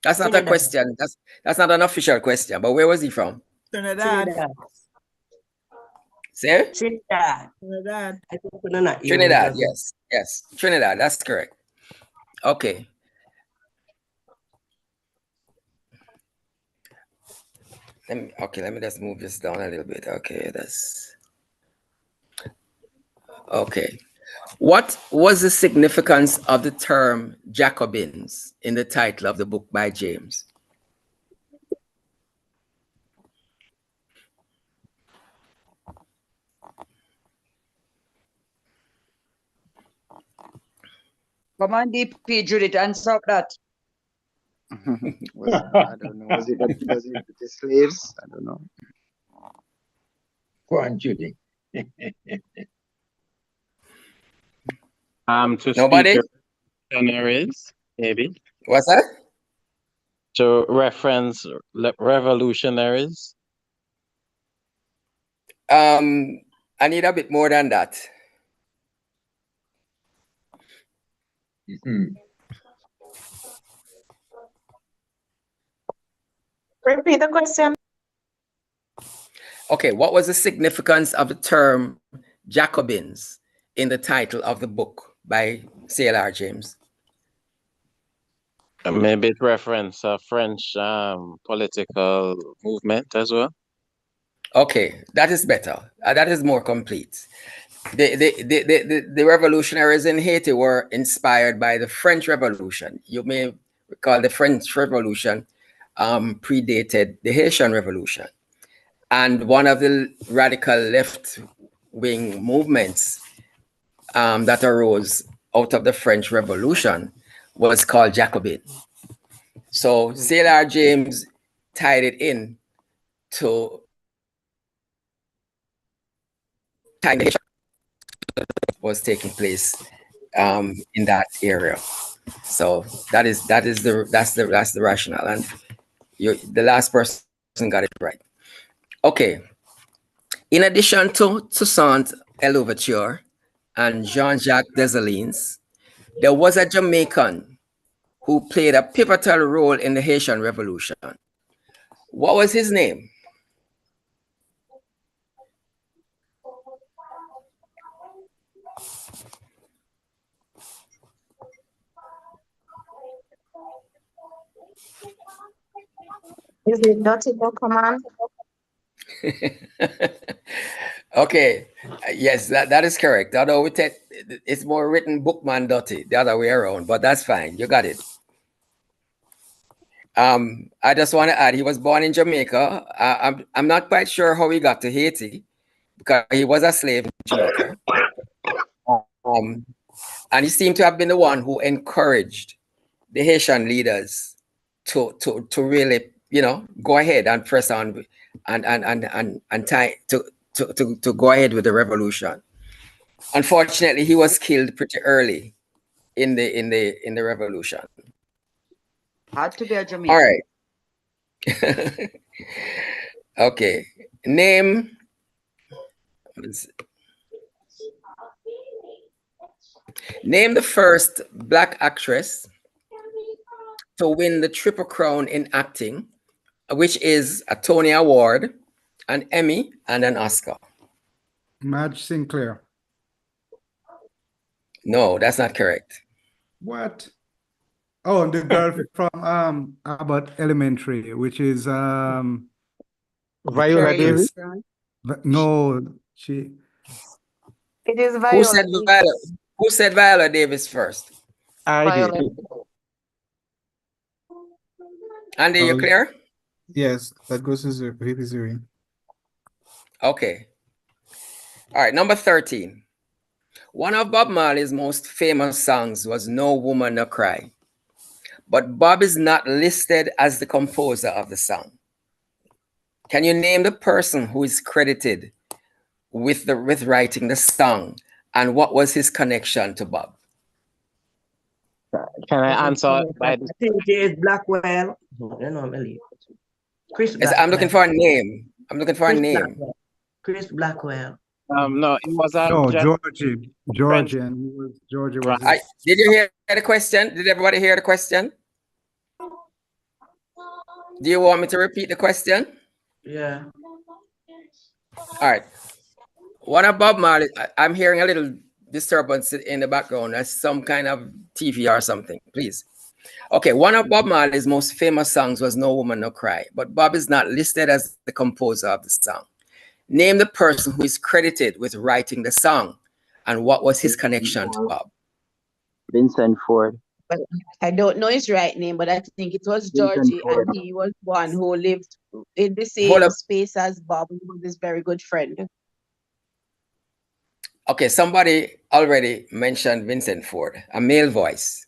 Speaker 8: That's not a question. That's not an official question, but where was he from?
Speaker 3: Trinidad.
Speaker 8: Say?
Speaker 17: Trinidad.
Speaker 8: Trinidad, yes. Yes. Trinidad, that's correct. Okay. Let me just move this down a little bit. Okay, okay. What was the significance of the term Jacobins in the title of the book by James?
Speaker 17: Come on, DP Judith, answer that.
Speaker 15: I don't know. Was it the slaves? I don't know.
Speaker 20: Go on, Judy.
Speaker 16: To
Speaker 8: Nobody?
Speaker 16: speak revolutionaries, maybe.
Speaker 8: What's that?
Speaker 16: To reference revolutionaries.
Speaker 8: I need a bit more than that.
Speaker 18: Repeat the question.
Speaker 8: Okay, what was the significance of the term Jacobins in the title of the book by CLR James?
Speaker 16: Maybe it reference a French political movement as well.
Speaker 8: Okay, that is better. That is more complete. The revolutionaries in Haiti were inspired by the French Revolution. You may recall the French Revolution predated the Haitian Revolution. And one of the radical left-wing movements that arose out of the French Revolution was called Jacobin. So CLR James tied it in to time was taking place in that area. So that's the rationale, and the last person got it right. Okay. In addition to Toussaint Louverture and Jean-Jacques Dessalines, there was a Jamaican who played a pivotal role in the Haitian Revolution. What was his name?
Speaker 18: Is it Dottie Command?
Speaker 8: Okay, yes, that is correct. Although it's more written Bookman Dottie, the other way around, but that's fine. You got it. I just want to add, he was born in Jamaica. I'm not quite sure how he got to Haiti because he was a slave in Jamaica. And he seemed to have been the one who encouraged the Haitian leaders to really, go ahead and press on and try to go ahead with the revolution. Unfortunately, he was killed pretty early in the revolution.
Speaker 17: Had to be a Jamaican.
Speaker 8: All right. Okay. Name the first Black actress to win the Triple Crown in acting, which is a Tony Award, an Emmy, and an Oscar.
Speaker 1: Madge Sinclair.
Speaker 8: No, that's not correct.
Speaker 1: What? Oh, the girl from Abbott Elementary, which is
Speaker 20: Viola Davis?
Speaker 1: No, she.
Speaker 18: It is
Speaker 8: Who
Speaker 18: Viola
Speaker 8: said
Speaker 18: Davis.
Speaker 8: Viola? Who said Viola Davis first?
Speaker 20: I did.
Speaker 18: Viola.
Speaker 8: Andy, you clear?
Speaker 19: Yes, that goes to VP Zuri.
Speaker 8: Okay. All right, number 13. One of Bob Marley's most famous songs was No Woman No Cry. But Bob is not listed as the composer of the song. Can you name the person who is credited with writing the song, and what was his connection to Bob?
Speaker 16: Can I answer by
Speaker 17: I think it is Blackwell. You know, Chris Blackwell.
Speaker 8: I'm looking for a name.
Speaker 17: Chris Blackwell.
Speaker 16: no, it was
Speaker 1: No,
Speaker 16: just
Speaker 1: Georgian. Georgia was.
Speaker 8: Did you hear the question? Did everybody hear the question? Do you want me to repeat the question?
Speaker 17: Yeah.
Speaker 8: All right. One of Bob Marley, I'm hearing a little disturbance in the background. That's some kind of TV or something, please. Okay, one of Bob Marley's most famous songs was No Woman No Cry, but Bob is not listed as the composer of the song. Name the person who is credited with writing the song, and what was his connection to Bob?
Speaker 15: Vincent Ford.
Speaker 7: But I don't know his right name, but I think it was Georgie, and he was one who lived in the same space as Bob, who was his very good friend.
Speaker 8: Okay, somebody already mentioned Vincent Ford, a male voice.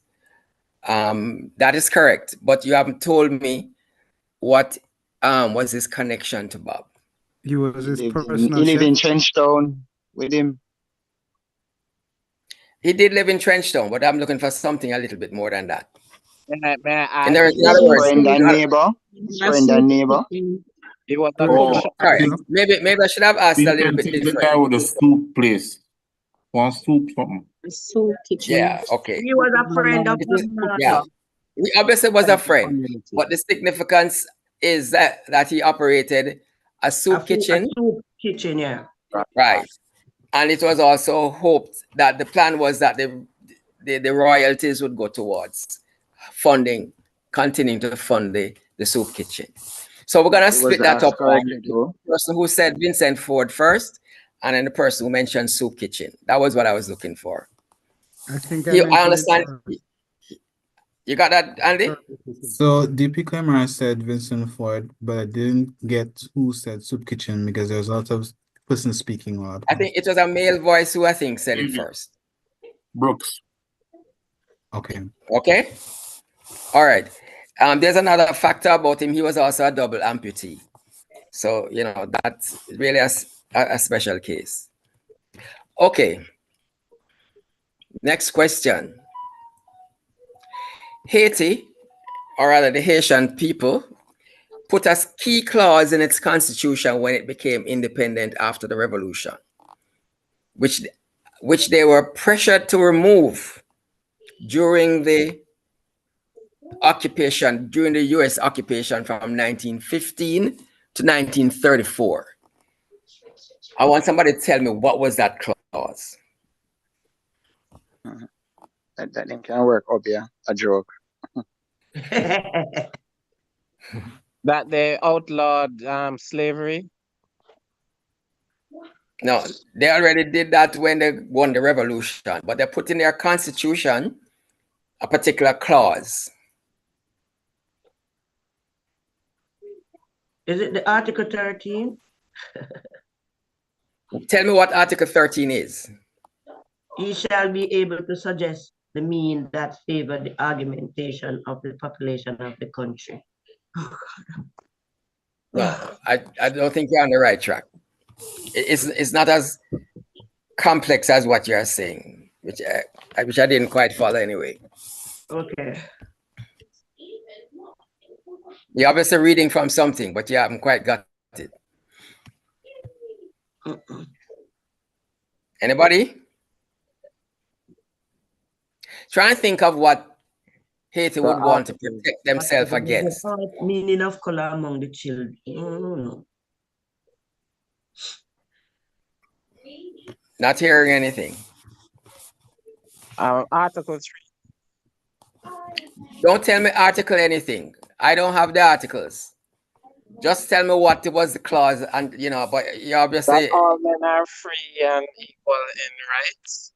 Speaker 8: That is correct, but you haven't told me what was his connection to Bob.
Speaker 1: He was his personal
Speaker 15: He lived in
Speaker 1: chef.
Speaker 15: Trenchtown with him.
Speaker 8: He did live in Trenchtown, but I'm looking for something a little bit more than that.
Speaker 16: May I
Speaker 8: In other words,
Speaker 15: friend and neighbor. Friend and neighbor.
Speaker 16: It was a
Speaker 11: Oh,
Speaker 8: sorry, maybe I should have asked a little bit
Speaker 11: the
Speaker 8: different.
Speaker 11: guy with the soup place. One soup something.
Speaker 7: Soup kitchen.
Speaker 8: Yeah, okay.
Speaker 17: He was a friend of
Speaker 8: Yeah, he obviously was a friend, but the significance is that he operated a soup kitchen.
Speaker 17: A soup kitchen, yeah.
Speaker 8: Right. And it was also hoped that the plan was that the royalties would go towards continuing to fund the soup kitchen. So we're going to split that up. The person who said Vincent Ford first, and then the person who mentioned soup kitchen. That was what I was looking for.
Speaker 1: I think
Speaker 8: I understand. You got that, Andy?
Speaker 19: So DP Clemmer said Vincent Ford, but I didn't get who said Soup Kitchen because there was a lot of person speaking loud.
Speaker 8: I think it was a male voice who I think said it first.
Speaker 11: Brooks.
Speaker 19: Okay.
Speaker 8: Okay. All right. There's another factor about him. He was also a double amputee. So, you know, that's really a special case. Okay. Next question. Haiti, or rather the Haitian people, put a key clause in its constitution when it became independent after the revolution, which they were pressured to remove during the occupation, during the US occupation from 1915 to 1934. I want somebody to tell me what was that clause.
Speaker 15: That name can work up here. A joke.
Speaker 16: that they outlawed slavery?
Speaker 8: No, they already did that when they won the revolution, but they put in their constitution a particular clause.
Speaker 17: Is it the Article 13?
Speaker 8: Tell me what Article 13 is.
Speaker 17: He shall be able to suggest the mean that favor the argumentation of the population of the country.
Speaker 8: No, I don't think you're on the right track. It's not as complex as what you're saying, which I didn't quite follow anyway.
Speaker 17: Okay.
Speaker 8: You're obviously reading from something, but you haven't quite got it. Anybody? Try and think of what Haiti would want to protect themselves against.
Speaker 17: Meaning of color among the children. No.
Speaker 8: Not hearing anything.
Speaker 16: Article 3.
Speaker 8: Don't tell me article anything. I don't have the articles. Just tell me what was the clause, and you know, but you obviously
Speaker 16: that all men are free and equal in rights.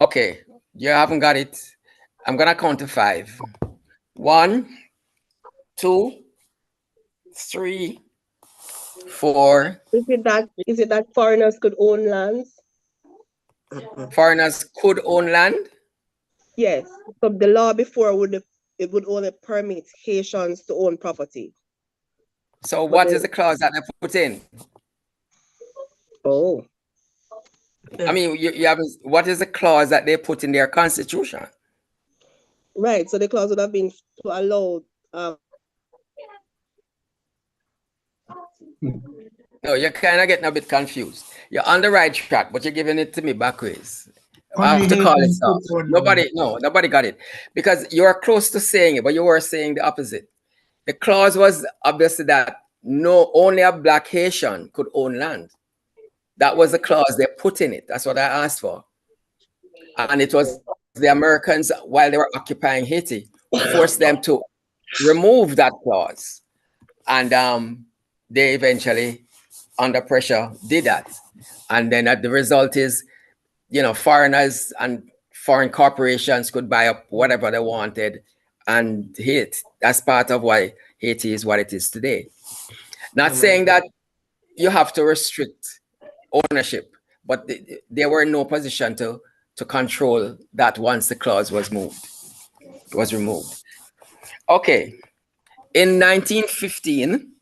Speaker 8: okay. You haven't got it. I'm gonna count to 5. 1, 2, 3, 4.
Speaker 21: Is it that foreigners could own lands?
Speaker 8: Foreigners could own land?
Speaker 21: Yes. So the law before would only permit Haitians to own property.
Speaker 8: So what is the clause that they put in?
Speaker 21: Oh.
Speaker 8: I mean, you have what is the clause that they put in their constitution?
Speaker 21: Right. So the clause would have been to allow
Speaker 8: No, you're kind of getting a bit confused. You're on the right track, but you're giving it to me backwards. I have to call it off. Nobody got it. Because you are close to saying it, but you were saying the opposite. The clause was obviously that only a Black Haitian could own land. That was the clause they put in it. That's what I asked for. And it was the Americans, while they were occupying Haiti, who forced them to remove that clause. And they eventually, under pressure, did that. And then the result is, you know, foreigners and foreign corporations could buy up whatever they wanted and hit. That's part of why Haiti is what it is today. Not saying that you have to restrict ownership, but they were in no position to control that once the clause was removed. Okay. In 1915,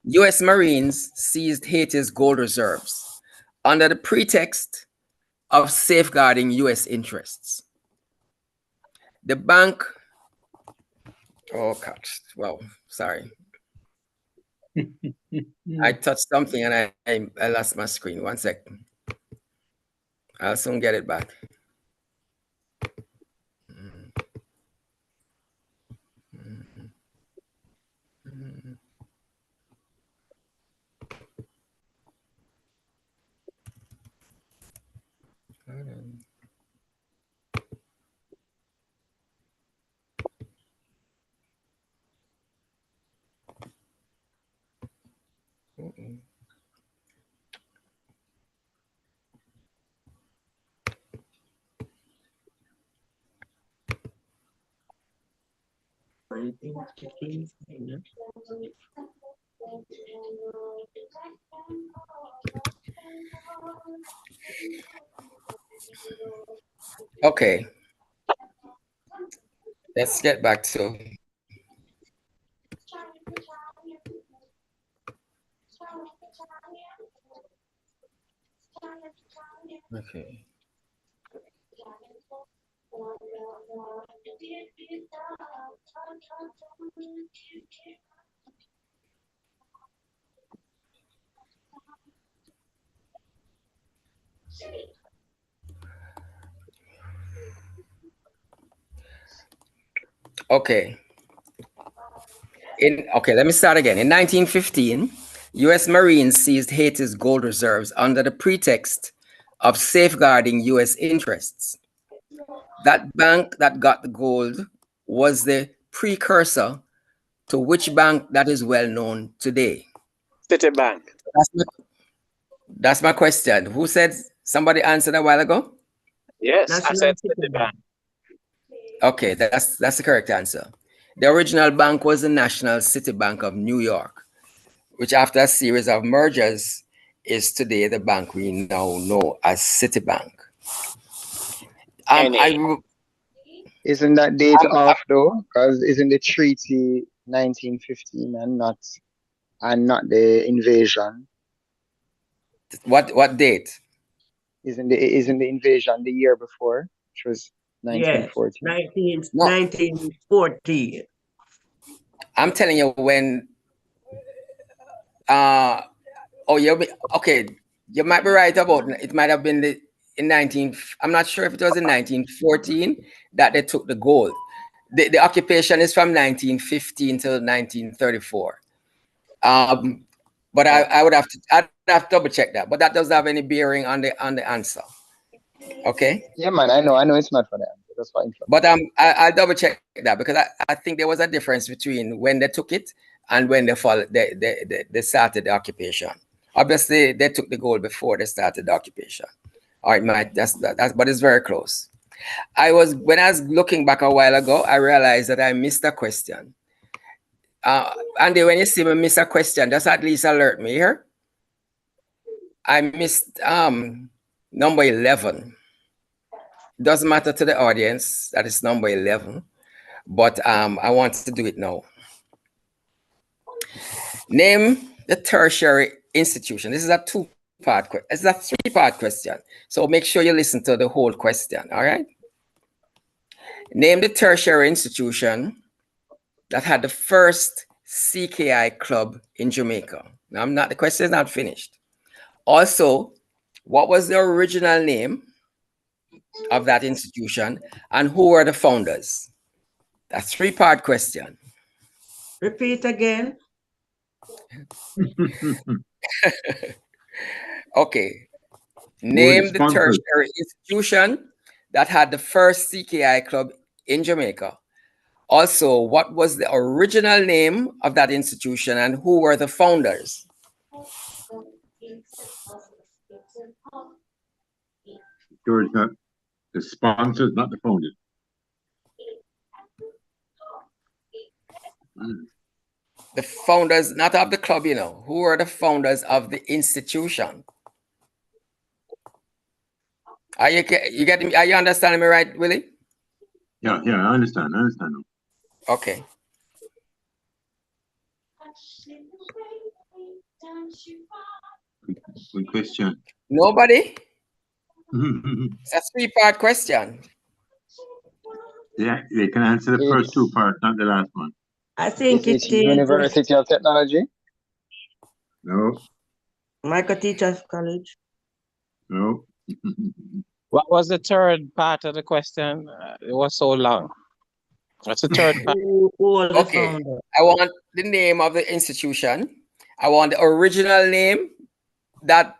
Speaker 8: U.S. Marines seized Haiti's gold reserves under the pretext of safeguarding U.S. interests. The bank, oh gosh, well, sorry. I touched something and I lost my screen. 1 second. I'll soon get it back. Okay. Let's get back to okay. Okay. Let me start again. In 1915, U.S. Marines seized Haiti's gold reserves under the pretext of safeguarding U.S. interests. That bank that got the gold was the precursor to which bank that is well known today?
Speaker 16: Citibank.
Speaker 8: That's my question. Who said somebody answered a while ago?
Speaker 16: Yes, I said Citibank.
Speaker 8: Okay, that's the correct answer. The original bank was the National City Bank of New York, which after a series of mergers is today the bank we now know as Citibank.
Speaker 15: Isn't that date off though? Because isn't the treaty 1915 and not the invasion?
Speaker 8: What date?
Speaker 15: Isn't the invasion the year before, which was 1914?
Speaker 17: Yes, 1914.
Speaker 8: I'm telling you when. Okay. You might be right about it. Might have been in 19. I'm not sure if it was in 1914 that they took the gold. The occupation is from 1915 till 1934. But I'd have to double check that. But that doesn't have any bearing on the answer. Okay.
Speaker 15: Yeah, man. I know it's not for that. Just for information.
Speaker 8: But I'll double check that because I think there was a difference between when they took it and when they started the occupation. Obviously, they took the gold before they started the occupation. All right, Mike, that's but it's very close. When I was looking back a while ago, I realized that I missed a question. Andy, when you see me miss a question, just at least alert me here. I missed number 11. Doesn't matter to the audience that it's number 11, but I want to do it now. Name the tertiary institution. This is a two-part question. It's a three-part question. So make sure you listen to the whole question, all right? Name the tertiary institution that had the first CKI club in Jamaica. Now, the question is not finished. Also, what was the original name of that institution and who were the founders? That's a three-part question.
Speaker 17: Repeat again.
Speaker 8: Okay. Name the tertiary institution that had the first CKI club in Jamaica. Also, what was the original name of that institution and who were the founders?
Speaker 11: George, not the sponsors, not the founders.
Speaker 8: The founders, not of the club, you know. Who were the founders of the institution? Are you getting me? Are you understanding me right, Willie?
Speaker 11: Yeah, I understand.
Speaker 8: Okay.
Speaker 11: Good question.
Speaker 8: Nobody? It's a three-part question.
Speaker 11: Yeah, they can answer the first two parts, not the last one.
Speaker 17: I think it is
Speaker 15: University of Technology.
Speaker 11: No.
Speaker 17: Michael Teachers College.
Speaker 11: No.
Speaker 16: What was the third part of the question? It was so long. What's the third part?
Speaker 8: Okay. I want the name of the institution. I want the original name that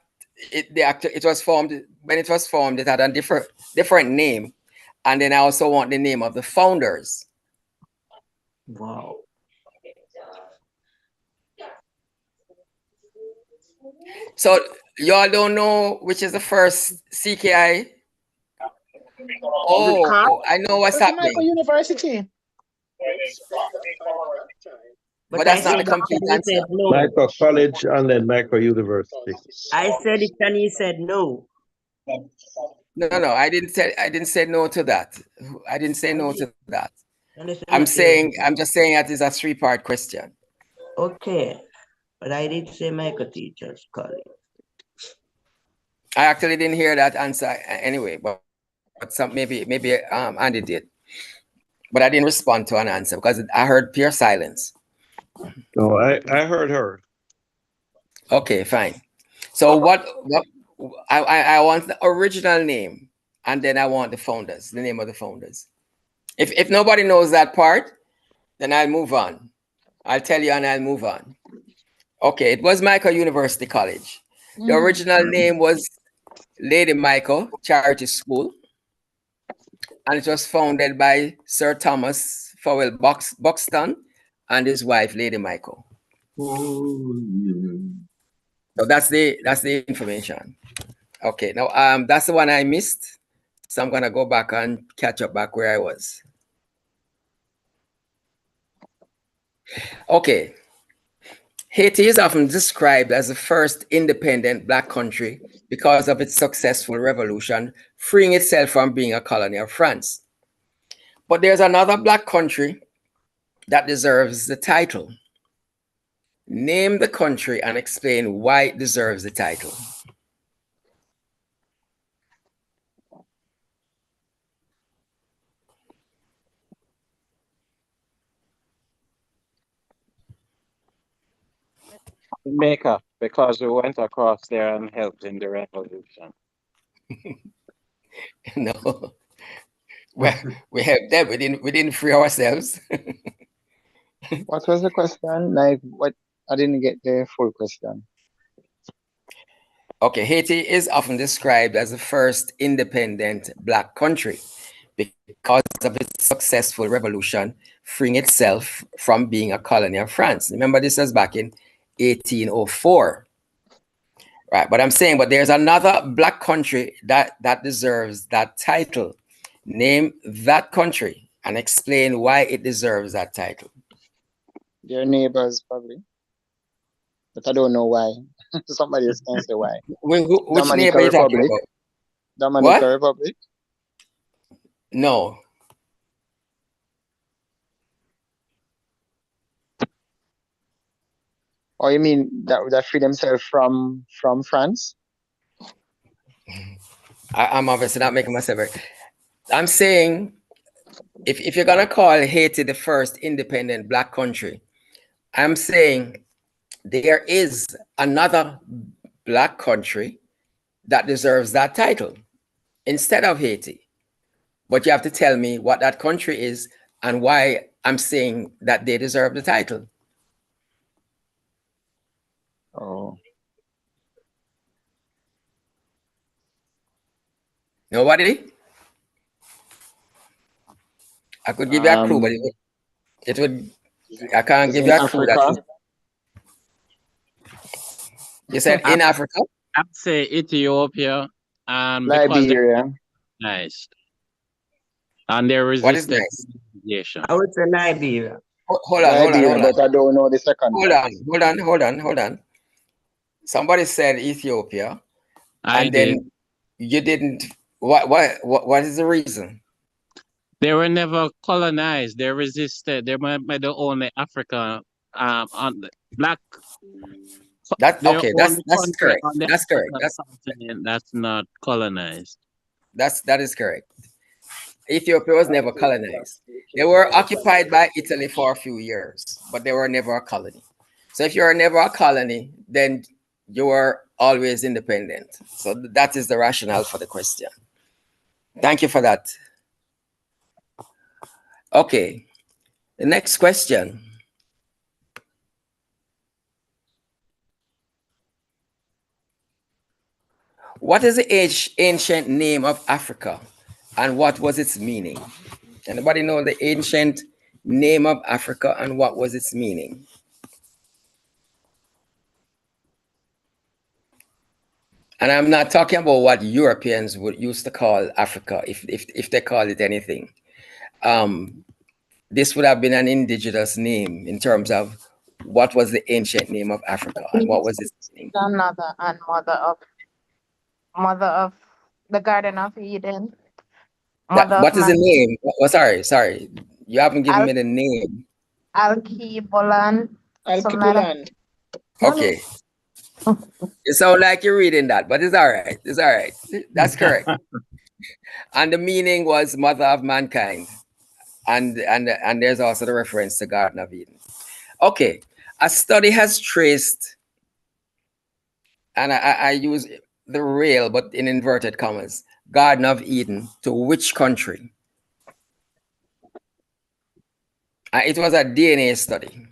Speaker 8: it was formed. When it was formed, it had a different name. And then I also want the name of the founders.
Speaker 17: Wow.
Speaker 8: So y'all don't know which is the first CKI? Oh, I know what's happening.
Speaker 14: University.
Speaker 8: But that's not the complete answer.
Speaker 17: No.
Speaker 4: Micro College and then Micro University.
Speaker 17: I said it and he said no.
Speaker 8: No, I didn't say no to that. I didn't say no to that. I'm just saying that is a three-part question.
Speaker 17: Okay. But I did say Michael Teachers College.
Speaker 8: I actually didn't hear that answer anyway, but maybe Andy did. But I didn't respond to an answer because I heard pure silence.
Speaker 4: No, I heard her.
Speaker 8: Okay, fine. So what I want the original name, and then I want the founders, the name of the founders. If nobody knows that part, then I'll move on. I'll tell you and I'll move on. Okay, it was Michael University College. The original name was Lady Michael Charity School, and it was founded by Sir Thomas Fowell Buxton and his wife, Lady Michael.
Speaker 11: Oh, yeah.
Speaker 8: So that's the information. Okay, now that's the one I missed. So I'm gonna go back and catch up back where I was. Okay. Haiti is often described as the first independent Black country because of its successful revolution, freeing itself from being a colony of France. But there's another Black country that deserves the title. Name the country and explain why it deserves the title.
Speaker 16: Jamaica, because we went across there and helped in the revolution.
Speaker 8: No. Well, we helped them. We didn't free ourselves.
Speaker 15: What was the question? Like, what? I didn't get the full question.
Speaker 8: Okay, Haiti is often described as the first independent Black country because of its successful revolution, freeing itself from being a colony of France. Remember, this was back in 1804. Right, but I'm saying, but there's another black country that deserves that title. Name that country and explain why it deserves that title.
Speaker 15: They're neighbors, probably. But I don't know why. Somebody else can say why.
Speaker 8: Which neighbor are you talking about?
Speaker 15: Dominica Republic?
Speaker 8: No.
Speaker 15: Or you mean that free themselves from France?
Speaker 8: I'm obviously not making myself very. I'm saying if you're gonna call Haiti the first independent black country, I'm saying there is another black country that deserves that title instead of Haiti. But you have to tell me what that country is and why I'm saying that they deserve the title.
Speaker 15: Oh.
Speaker 8: Nobody? I could give you a clue, but it would I can't give you a clue. You said in Africa?
Speaker 16: I'd say Ethiopia.
Speaker 15: Liberia.
Speaker 16: Nice. And they resisted colonization.
Speaker 17: I would say Liberia.
Speaker 8: Hold on.
Speaker 15: But I don't know the second.
Speaker 8: Hold on. Somebody said Ethiopia, then you didn't. What is the reason?
Speaker 16: They were never colonized. They resisted. They were the only Africa on the black.
Speaker 8: That's correct. That's correct.
Speaker 16: That's not colonized.
Speaker 8: That is correct. Ethiopia was never colonized. They were occupied by Italy for a few years, but they were never a colony. So if you were never a colony, then you were always independent. So that is the rationale for the question. Thank you for that. Okay, the next question. What is the ancient name of Africa and what was its meaning? Anybody know the ancient name of Africa and what was its meaning? And I'm not talking about what Europeans would used to call Africa, if they call it anything. This would have been an indigenous name in terms of what was the ancient name of Africa and what was its name.
Speaker 18: Grandmother and mother of the Garden of Eden.
Speaker 8: What is the name? Oh, sorry. You haven't given me the name.
Speaker 18: Alkebulan.
Speaker 21: Alkebulan.
Speaker 8: Okay. It sounds like you're reading that, but it's all right. It's all right. That's correct. And the meaning was mother of mankind. And there's also the reference to Garden of Eden. Okay. A study has traced, and I use the real, but in inverted commas, Garden of Eden to which country? It was a DNA study.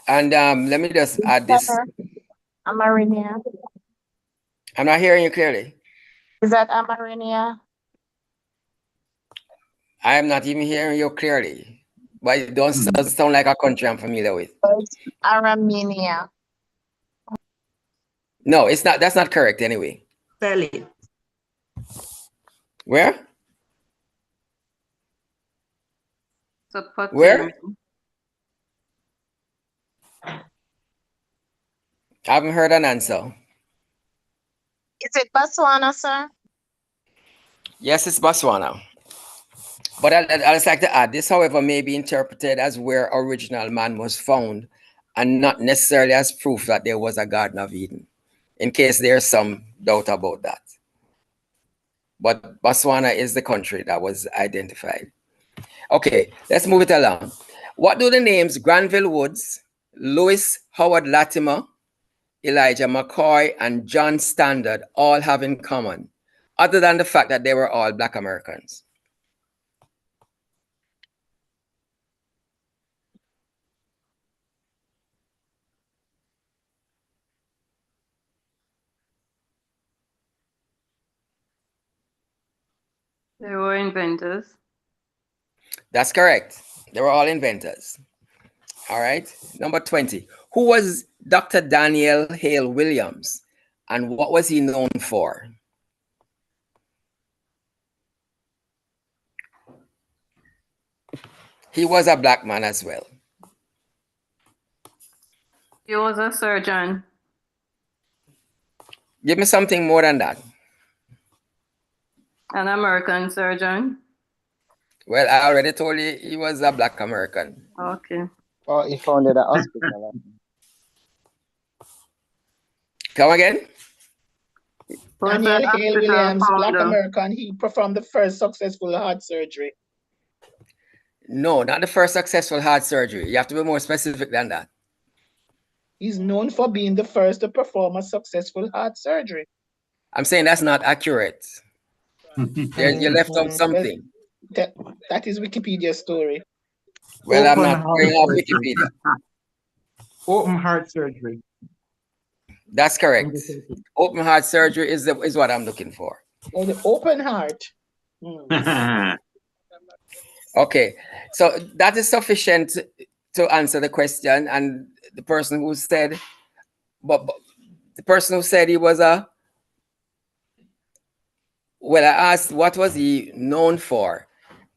Speaker 8: And let me just add this.
Speaker 18: Amarinia.
Speaker 8: I'm not hearing you clearly.
Speaker 18: Is that Amarinia?
Speaker 8: I am not even hearing you clearly. But it doesn't sound like a country I'm familiar with.
Speaker 18: Armenia.
Speaker 8: No, it's not. That's not correct anyway.
Speaker 17: Spell it.
Speaker 8: Where? Where? I haven't heard an answer.
Speaker 18: Is it Botswana, sir?
Speaker 8: Yes, it's Botswana. But I'd just like to add, this, however, may be interpreted as where original man was found and not necessarily as proof that there was a Garden of Eden, in case there's some doubt about that. But Botswana is the country that was identified. Okay, let's move it along. What do the names Granville Woods, Lewis Howard Latimer, Elijah McCoy, and John Standard all have in common, other than the fact that they were all Black Americans?
Speaker 10: They were inventors.
Speaker 8: That's correct. They were all inventors. All right. Number 20. Who was Dr. Daniel Hale Williams, and what was he known for? He was a Black man as well.
Speaker 10: He was a surgeon.
Speaker 8: Give me something more than that.
Speaker 10: An American surgeon.
Speaker 8: Well, I already told you he was a Black American.
Speaker 10: Okay.
Speaker 15: Oh, he founded a hospital.
Speaker 8: Come again?
Speaker 10: Daniel
Speaker 21: Hale Williams, Black American, he performed the first successful heart surgery.
Speaker 8: No, not the first successful heart surgery. You have to be more specific than that.
Speaker 21: He's known for being the first to perform a successful heart surgery.
Speaker 8: I'm saying that's not accurate. You left out something.
Speaker 21: That is Wikipedia's story.
Speaker 8: Well, I'm not going off Wikipedia.
Speaker 20: Open heart surgery.
Speaker 8: That's correct. Open heart surgery is what I'm looking for.
Speaker 21: Oh, the open heart.
Speaker 8: Okay, so that is sufficient to answer the question. And the person who said, but the person who said he was a, well, I asked what was he known for,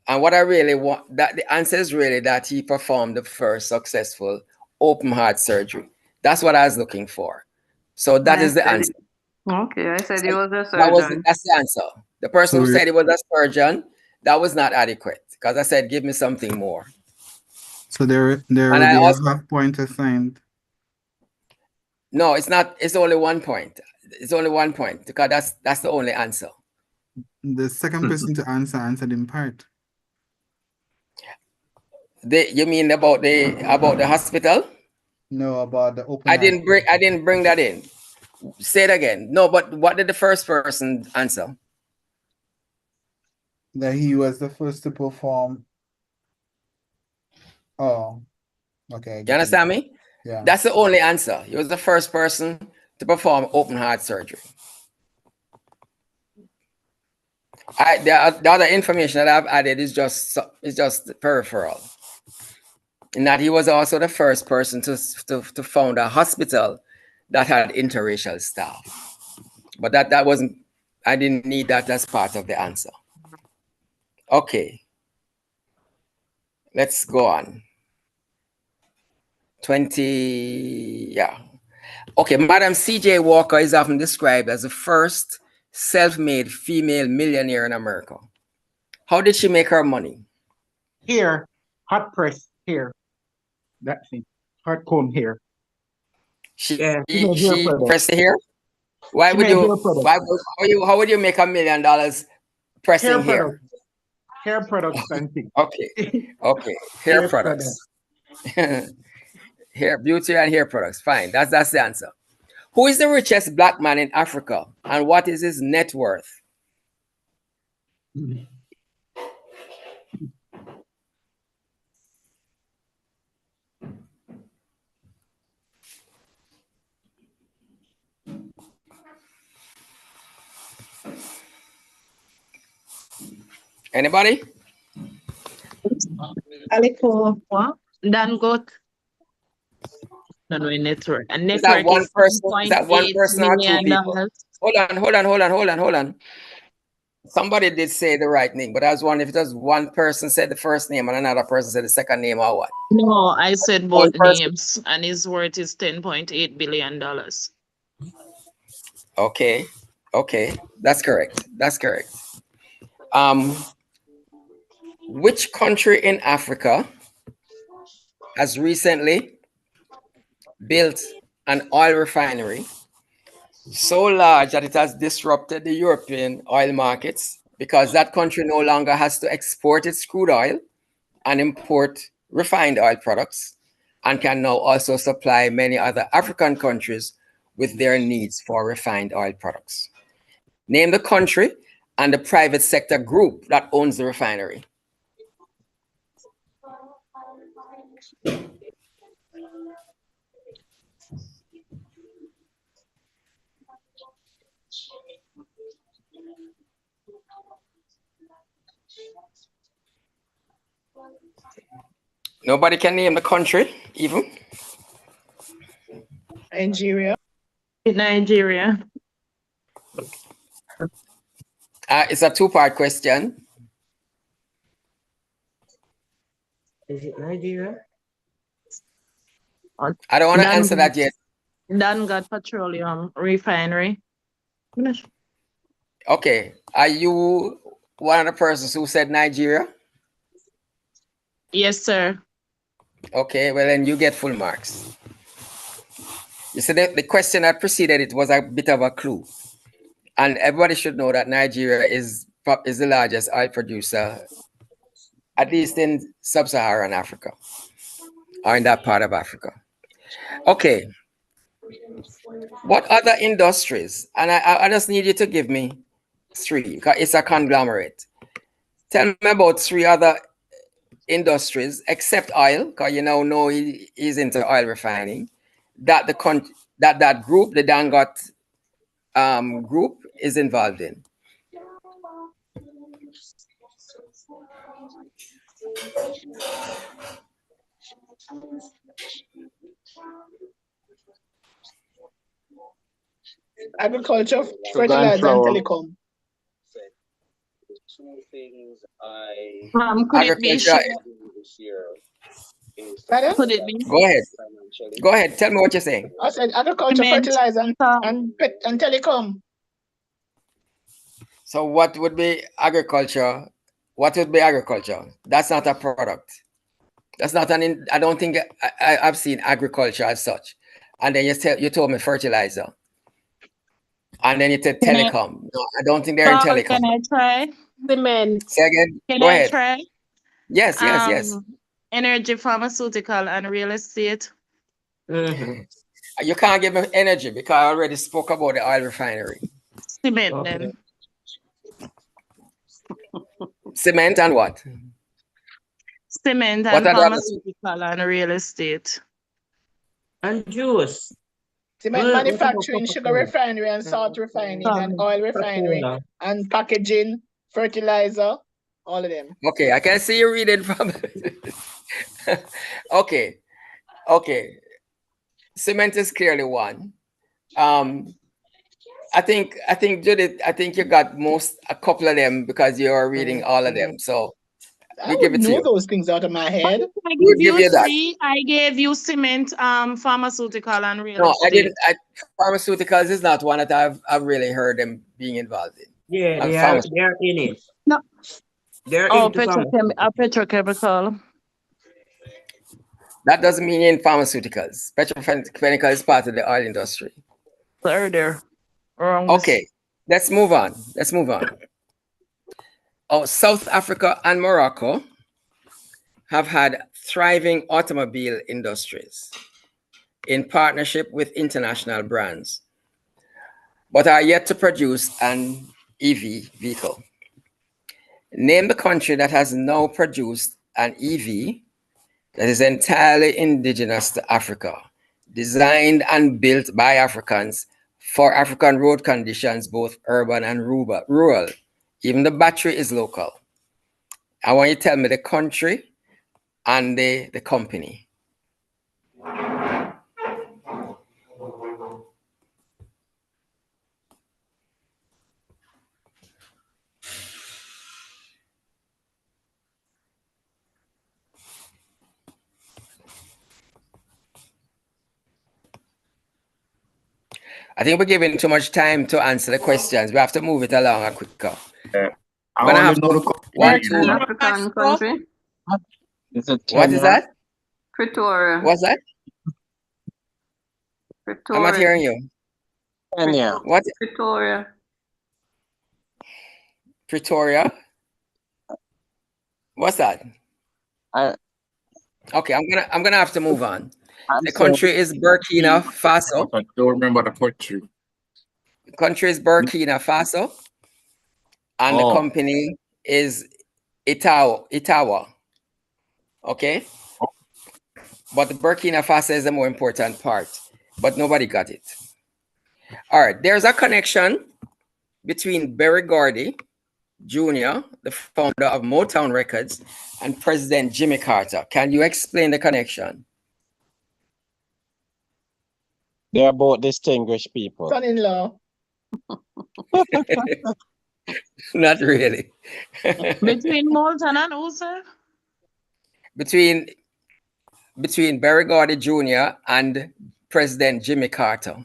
Speaker 8: and what I really want, that the answer is really that he performed the first successful open heart surgery. That's what I was looking for. So that is the answer.
Speaker 10: Okay, I said he was a surgeon.
Speaker 8: That's the answer. The person who said he was a surgeon, that was not adequate, because I said, give me something more.
Speaker 19: So there will be a half point assigned.
Speaker 8: No, it's not. It's only 1 point. It's only 1 point, because that's the only answer.
Speaker 19: The second person to answered in part.
Speaker 8: You mean about the hospital?
Speaker 19: No, about the open.
Speaker 8: I didn't bring that in. Say it again. No, but what did the first person answer?
Speaker 19: That he was the first to perform. Oh, okay.
Speaker 8: You understand me?
Speaker 19: Yeah.
Speaker 8: That's the only answer. He was the first person to perform open heart surgery. The other information that I've added is just peripheral. In that he was also the first person to found a hospital that had interracial staff. But that wasn't, I didn't need that as part of the answer. Okay. Let's go on. 20, yeah. Okay, Madam C.J. Walker is often described as the first self-made female millionaire in America. How did she make her money?
Speaker 20: Here, hot press here. That thing, hot comb here.
Speaker 8: She
Speaker 20: she
Speaker 8: pressed the hair? How would you make $1 million pressing hair?
Speaker 20: Hair products and things.
Speaker 8: Okay. Hair products. Hair, beauty and hair products. Fine. That's the answer. Who is the richest Black man in Africa, and what is his net worth? Anybody?
Speaker 18: Aliko, what? Dangot. No, network. And
Speaker 8: Is that
Speaker 18: network
Speaker 8: one person? Is that one
Speaker 18: $1.8
Speaker 8: person or two
Speaker 18: million.
Speaker 8: people? Hold on. Somebody did say the right name, but I was wondering if it was one person said the first name and another person said the second name or what?
Speaker 18: No, I said both names, and his worth is $10.8 billion.
Speaker 8: Okay, that's correct. Which country in Africa has recently built an oil refinery so large that it has disrupted the European oil markets, because that country no longer has to export its crude oil and import refined oil products, and can now also supply many other African countries with their needs for refined oil products. Name the country and the private sector group that owns the refinery. Nobody can name the country, even?
Speaker 21: Nigeria.
Speaker 10: Nigeria.
Speaker 8: It's a two-part question.
Speaker 17: Is it Nigeria?
Speaker 8: I don't want to answer that yet.
Speaker 18: Dangot Petroleum Refinery.
Speaker 8: Okay. Are you one of the persons who said Nigeria?
Speaker 18: Yes, sir.
Speaker 8: Okay, well then you get full marks. You see, the question that preceded it was a bit of a clue. And everybody should know that Nigeria is the largest oil producer, at least in sub-Saharan Africa, or in that part of Africa. Okay. What other industries? And I just need you to give me three, because it's a conglomerate. Tell me about three other industries, except oil, because you know he's into oil refining, that that group, the Dangot group, is involved in.
Speaker 21: Agriculture, fertilizer, and telecom.
Speaker 18: Could it be sugar? Could it be?
Speaker 8: Go ahead. Go ahead. Tell me what you're saying.
Speaker 21: I said agriculture, fertilizer, and telecom.
Speaker 8: So what would be agriculture? What would be agriculture? That's not a product. That's not an. I don't think I've seen agriculture as such. And then you told me fertilizer. And then you said telecom. No, I don't think they're in telecom.
Speaker 18: Can I try?
Speaker 21: Cement.
Speaker 8: Say again.
Speaker 18: Can
Speaker 8: Go
Speaker 18: I
Speaker 8: ahead.
Speaker 18: try?
Speaker 8: Yes, yes.
Speaker 18: Energy, pharmaceutical, and real estate.
Speaker 8: You can't give me energy because I already spoke about the oil refinery.
Speaker 18: Cement, then.
Speaker 8: Cement and what?
Speaker 18: Cement and pharmaceutical and real estate.
Speaker 17: And juice.
Speaker 21: Cement manufacturing, sugar refinery, and salt refining, and oil refinery, and packaging, fertilizer, all of them.
Speaker 8: Okay, I can see you reading from. Okay. Cement is clearly one. I think Judith, I think you got a couple of them because you're reading all of them. So
Speaker 21: I would know those things out of my head.
Speaker 18: I gave you three. I gave you cement, pharmaceutical, and real estate.
Speaker 8: No, I didn't. Pharmaceuticals is not one that I've really heard them being involved in.
Speaker 17: Yeah, they are in it.
Speaker 18: No.
Speaker 17: They're
Speaker 18: petrochemical.
Speaker 8: That doesn't mean in pharmaceuticals. Petrochemical is part of the oil industry.
Speaker 18: There.
Speaker 8: Okay, let's move on. Oh, South Africa and Morocco have had thriving automobile industries in partnership with international brands, but are yet to produce an EV vehicle. Name the country that has now produced an EV that is entirely indigenous to Africa, designed and built by Africans for African road conditions, both urban and rural. Even the battery is local. I want you to tell me the country and the company. I think we're giving too much time to answer the questions. We have to move it along a quicker. I'm gonna have to
Speaker 10: African country.
Speaker 8: What is that?
Speaker 10: Pretoria.
Speaker 8: What's that?
Speaker 10: Pretoria.
Speaker 8: I'm not hearing you.
Speaker 16: Kenya.
Speaker 8: What?
Speaker 10: Pretoria.
Speaker 8: Pretoria. What's that? Okay, I'm gonna have to move on. The country is Burkina Faso.
Speaker 16: I don't remember the country.
Speaker 8: The country is Burkina Faso. And the
Speaker 16: Oh.
Speaker 8: company is Itawa. Okay? But the Burkina Faso is the more important part. But nobody got it. All right. There's a connection between Berry Gordy Jr., the founder of Motown Records, and President Jimmy Carter. Can you explain the connection?
Speaker 16: They're both distinguished people.
Speaker 21: Son-in-law.
Speaker 8: Not really.
Speaker 18: Between Moulton and who, sir?
Speaker 8: Between Berry Gordy Jr. and President Jimmy Carter.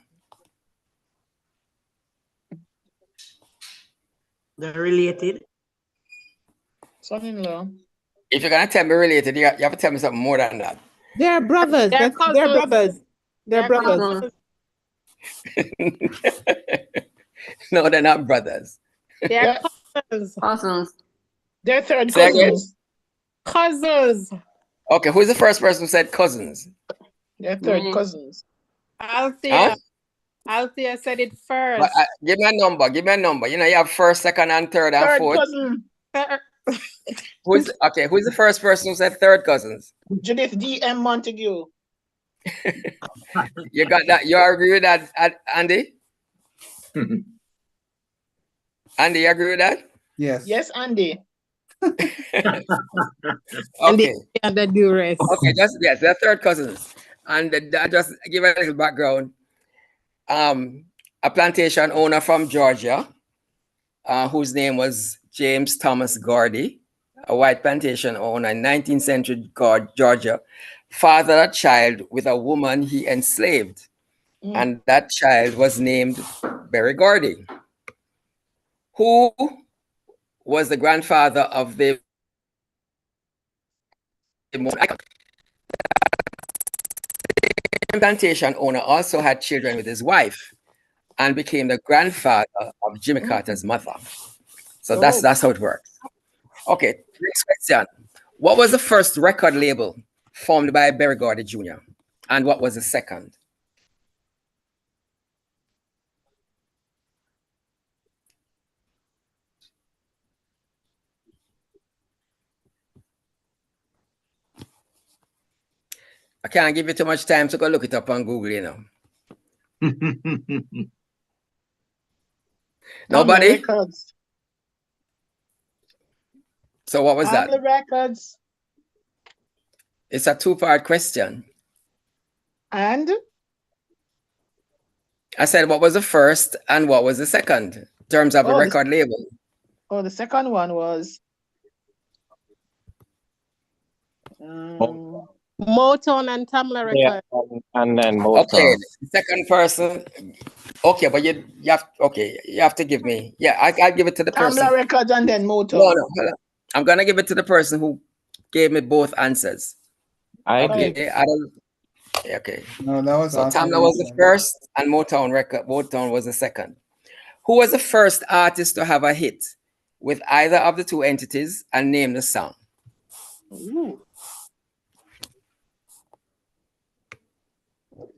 Speaker 17: They're related.
Speaker 21: Son-in-law.
Speaker 8: If you're gonna tell me related, you have to tell me something more than that.
Speaker 13: They're brothers. They're brothers. They're brothers.
Speaker 8: No, they're not brothers.
Speaker 13: They're cousins.
Speaker 10: Cousins.
Speaker 21: They're third
Speaker 8: Say again?
Speaker 13: Cousins.
Speaker 8: Okay, who's the first person who said cousins?
Speaker 21: They're third cousins.
Speaker 13: Althea. Althea said it first.
Speaker 8: But, give me a number. Give me a number. You know, you have first, second, and third, and
Speaker 21: Third
Speaker 8: fourth.
Speaker 21: cousin.
Speaker 8: Who's the first person who said third cousins?
Speaker 21: Judith D.M. Montague.
Speaker 8: You got that? You agree with that, Andy? Andy, you agree with that?
Speaker 1: Yes.
Speaker 21: Yes, Andy.
Speaker 8: Okay.
Speaker 13: And the duress.
Speaker 8: Okay, yes, they're third cousins. And just give a little background. A plantation owner from Georgia, whose name was James Thomas Gordy, a white plantation owner in 19th century Georgia, fathered a child with a woman he enslaved. And that child was named Berry Gordy, who was the grandfather of the plantation owner also had children with his wife and became the grandfather of Jimmy Carter's mother. So that's how it works. Okay, next question. What was the first record label formed by Berry Gordy Jr.? And what was the second? I can't give you too much time to go look it up on Google, you know. Nobody?
Speaker 21: Records.
Speaker 8: So what was that?
Speaker 21: The records.
Speaker 8: It's a two-part question.
Speaker 21: And?
Speaker 8: I said, what was the first and what was the second in terms of the record label?
Speaker 21: Oh, the second one was
Speaker 13: Motown and Tamla Records.
Speaker 16: Yeah, and then Motown.
Speaker 8: Okay, the second person. Okay, but you have to give me. Yeah, I'll give it to the person.
Speaker 21: Tamla Records and then Motown.
Speaker 8: No, hold on. I'm gonna give it to the person who gave me both answers. Okay. Okay.
Speaker 1: No, that was
Speaker 8: so Tamla was the first and Motown was the second. Who was the first artist to have a hit with either of the two entities and name the song?
Speaker 21: Ooh.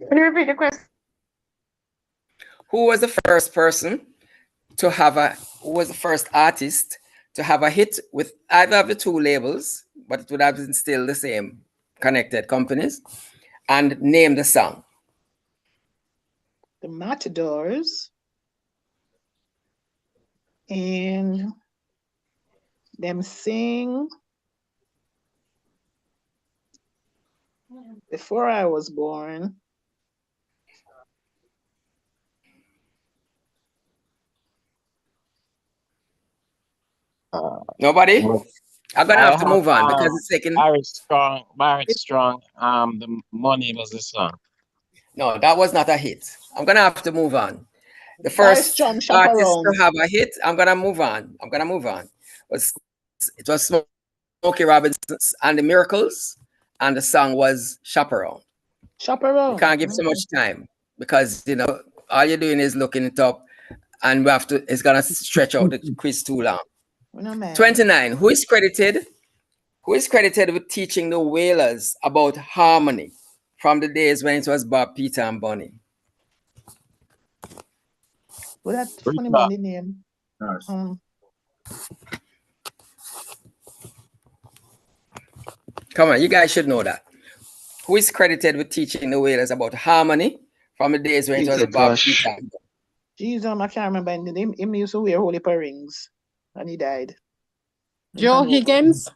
Speaker 10: Can you repeat the question?
Speaker 8: Who was the first person to have who was the first artist to have a hit with either of the two labels, but it would have been still the same connected companies, and name the song?
Speaker 21: The Matadors. And them sing before I was born.
Speaker 8: Nobody? I'm gonna have to move on because it's taking.
Speaker 16: Barrett Strong. The Money was the song.
Speaker 8: No, that was not a hit. I'm gonna have to move on. The first artist to have a hit. I'm gonna move on. It was Smokey Robinson and the Miracles, and the song was Chaperone.
Speaker 21: Chaperone.
Speaker 8: You can't give so much time because you know all you're doing is looking it up, and we have to. It's gonna stretch out the quiz too long. 29. Who is credited with teaching the Wailers about harmony from the days when it was Bob, Peter, and Bonnie?
Speaker 21: Well, that's funny man, the name.
Speaker 8: Come on, you guys should know that. Who is credited with teaching the Whalers about harmony from the days when it was Bob, Peter?
Speaker 21: Jesus, I can't remember his name. He used to wear holy rings, and he died.
Speaker 13: Joe Higgins.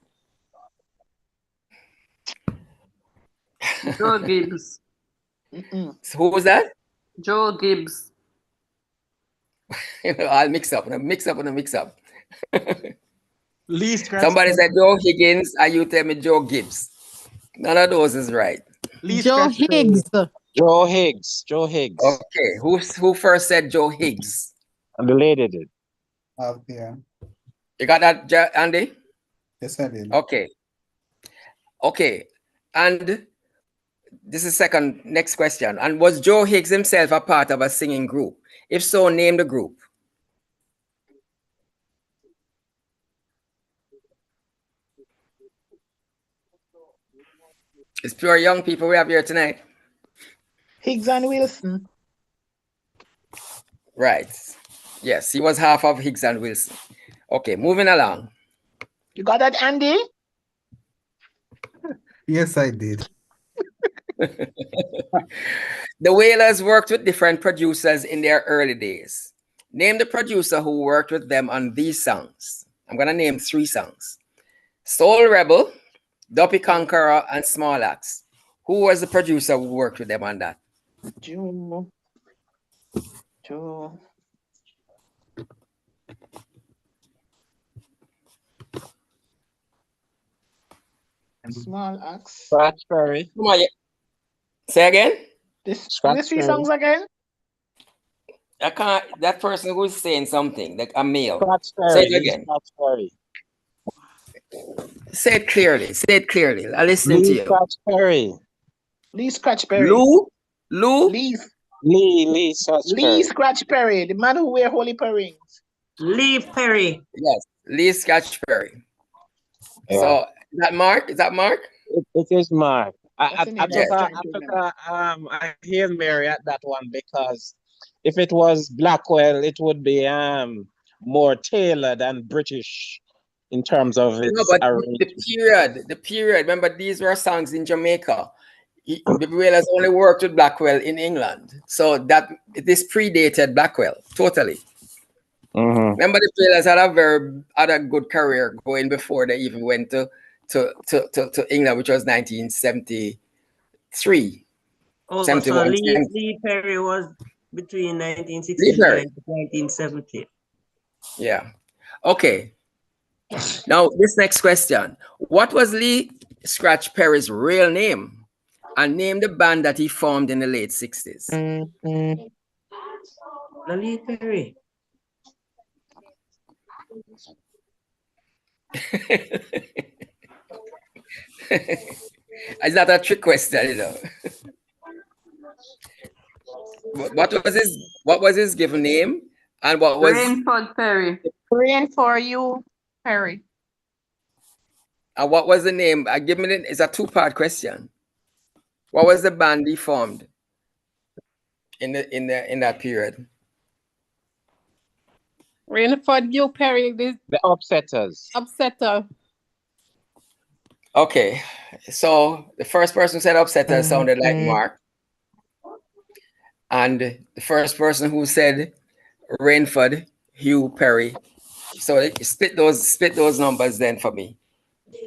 Speaker 10: Joe Gibbs.
Speaker 8: So who was that?
Speaker 10: Joe Gibbs.
Speaker 8: I'll mix up. Mix up.
Speaker 16: Somebody
Speaker 8: said Joe Higgins, and you tell me Joe Gibbs. None of those is right.
Speaker 13: Joe Higgs.
Speaker 16: Joe Higgs. Joe Higgs.
Speaker 8: Okay, who first said Joe Higgs?
Speaker 16: And the lady did.
Speaker 19: Yeah.
Speaker 8: You got that, Andy?
Speaker 19: Yes, I did.
Speaker 8: Okay. And this is next question. And was Joe Higgs himself a part of a singing group? If so, name the group. It's pure young people we have here tonight.
Speaker 21: Higgs and Wilson.
Speaker 8: Right. Yes, he was half of Higgs and Wilson. Okay, moving along.
Speaker 21: You got that, Andy?
Speaker 19: Yes, I did.
Speaker 8: The Whalers worked with different producers in their early days. Name the producer who worked with them on these songs. I'm going to name 3 songs. Soul Rebel, Duppy Conqueror, and Small Axe. Who was the producer who worked with them on that?
Speaker 21: Joe. Small Axe.
Speaker 16: Scratch Perry.
Speaker 8: Come on, say again?
Speaker 21: These 3 songs again?
Speaker 8: I can't. That person who's saying something, like a male.
Speaker 16: Say
Speaker 8: it again.
Speaker 16: Perry.
Speaker 8: Say it clearly. I listen to you.
Speaker 16: Scratch Perry.
Speaker 21: Lee Scratch Perry.
Speaker 8: Lou?
Speaker 16: Lee Scratch Perry.
Speaker 21: Lee Scratch Perry, the man who wear holy rings.
Speaker 17: Lee Perry.
Speaker 8: Yes, Lee Scratch Perry.
Speaker 16: Yeah.
Speaker 8: So is that Mark?
Speaker 16: It is Mark. I
Speaker 21: name?
Speaker 16: took a Hail Mary at that one because if it was Blackwell, it would be more tailored and British in terms of its
Speaker 8: No, but the period. Remember, these were songs in Jamaica. The Whalers only worked with Blackwell in England, so that this predated Blackwell totally. Remember, the Whalers had a good career going before they even went to England, which was 1973.
Speaker 17: Oh,
Speaker 8: 71,
Speaker 17: so Lee Perry was between 1969 and 1970.
Speaker 8: Yeah. Okay. Now, this next question. What was Lee Scratch Perry's real name? And name the band that he formed in the late 60s.
Speaker 17: Lee Perry.
Speaker 8: It's not a trick question, you know. What was his given name? And what was
Speaker 10: Rainford Perry.
Speaker 13: Rainford you Perry.
Speaker 8: And what was the name? Give me it's a 2-part question. What was the band he formed in that period?
Speaker 13: Rainford you Perry.
Speaker 16: The Upsetters.
Speaker 13: Upsetter.
Speaker 8: Okay, so the first person who said Upsetter sounded like Mark. And the first person who said Rainford Hugh Perry. So split those numbers then for me.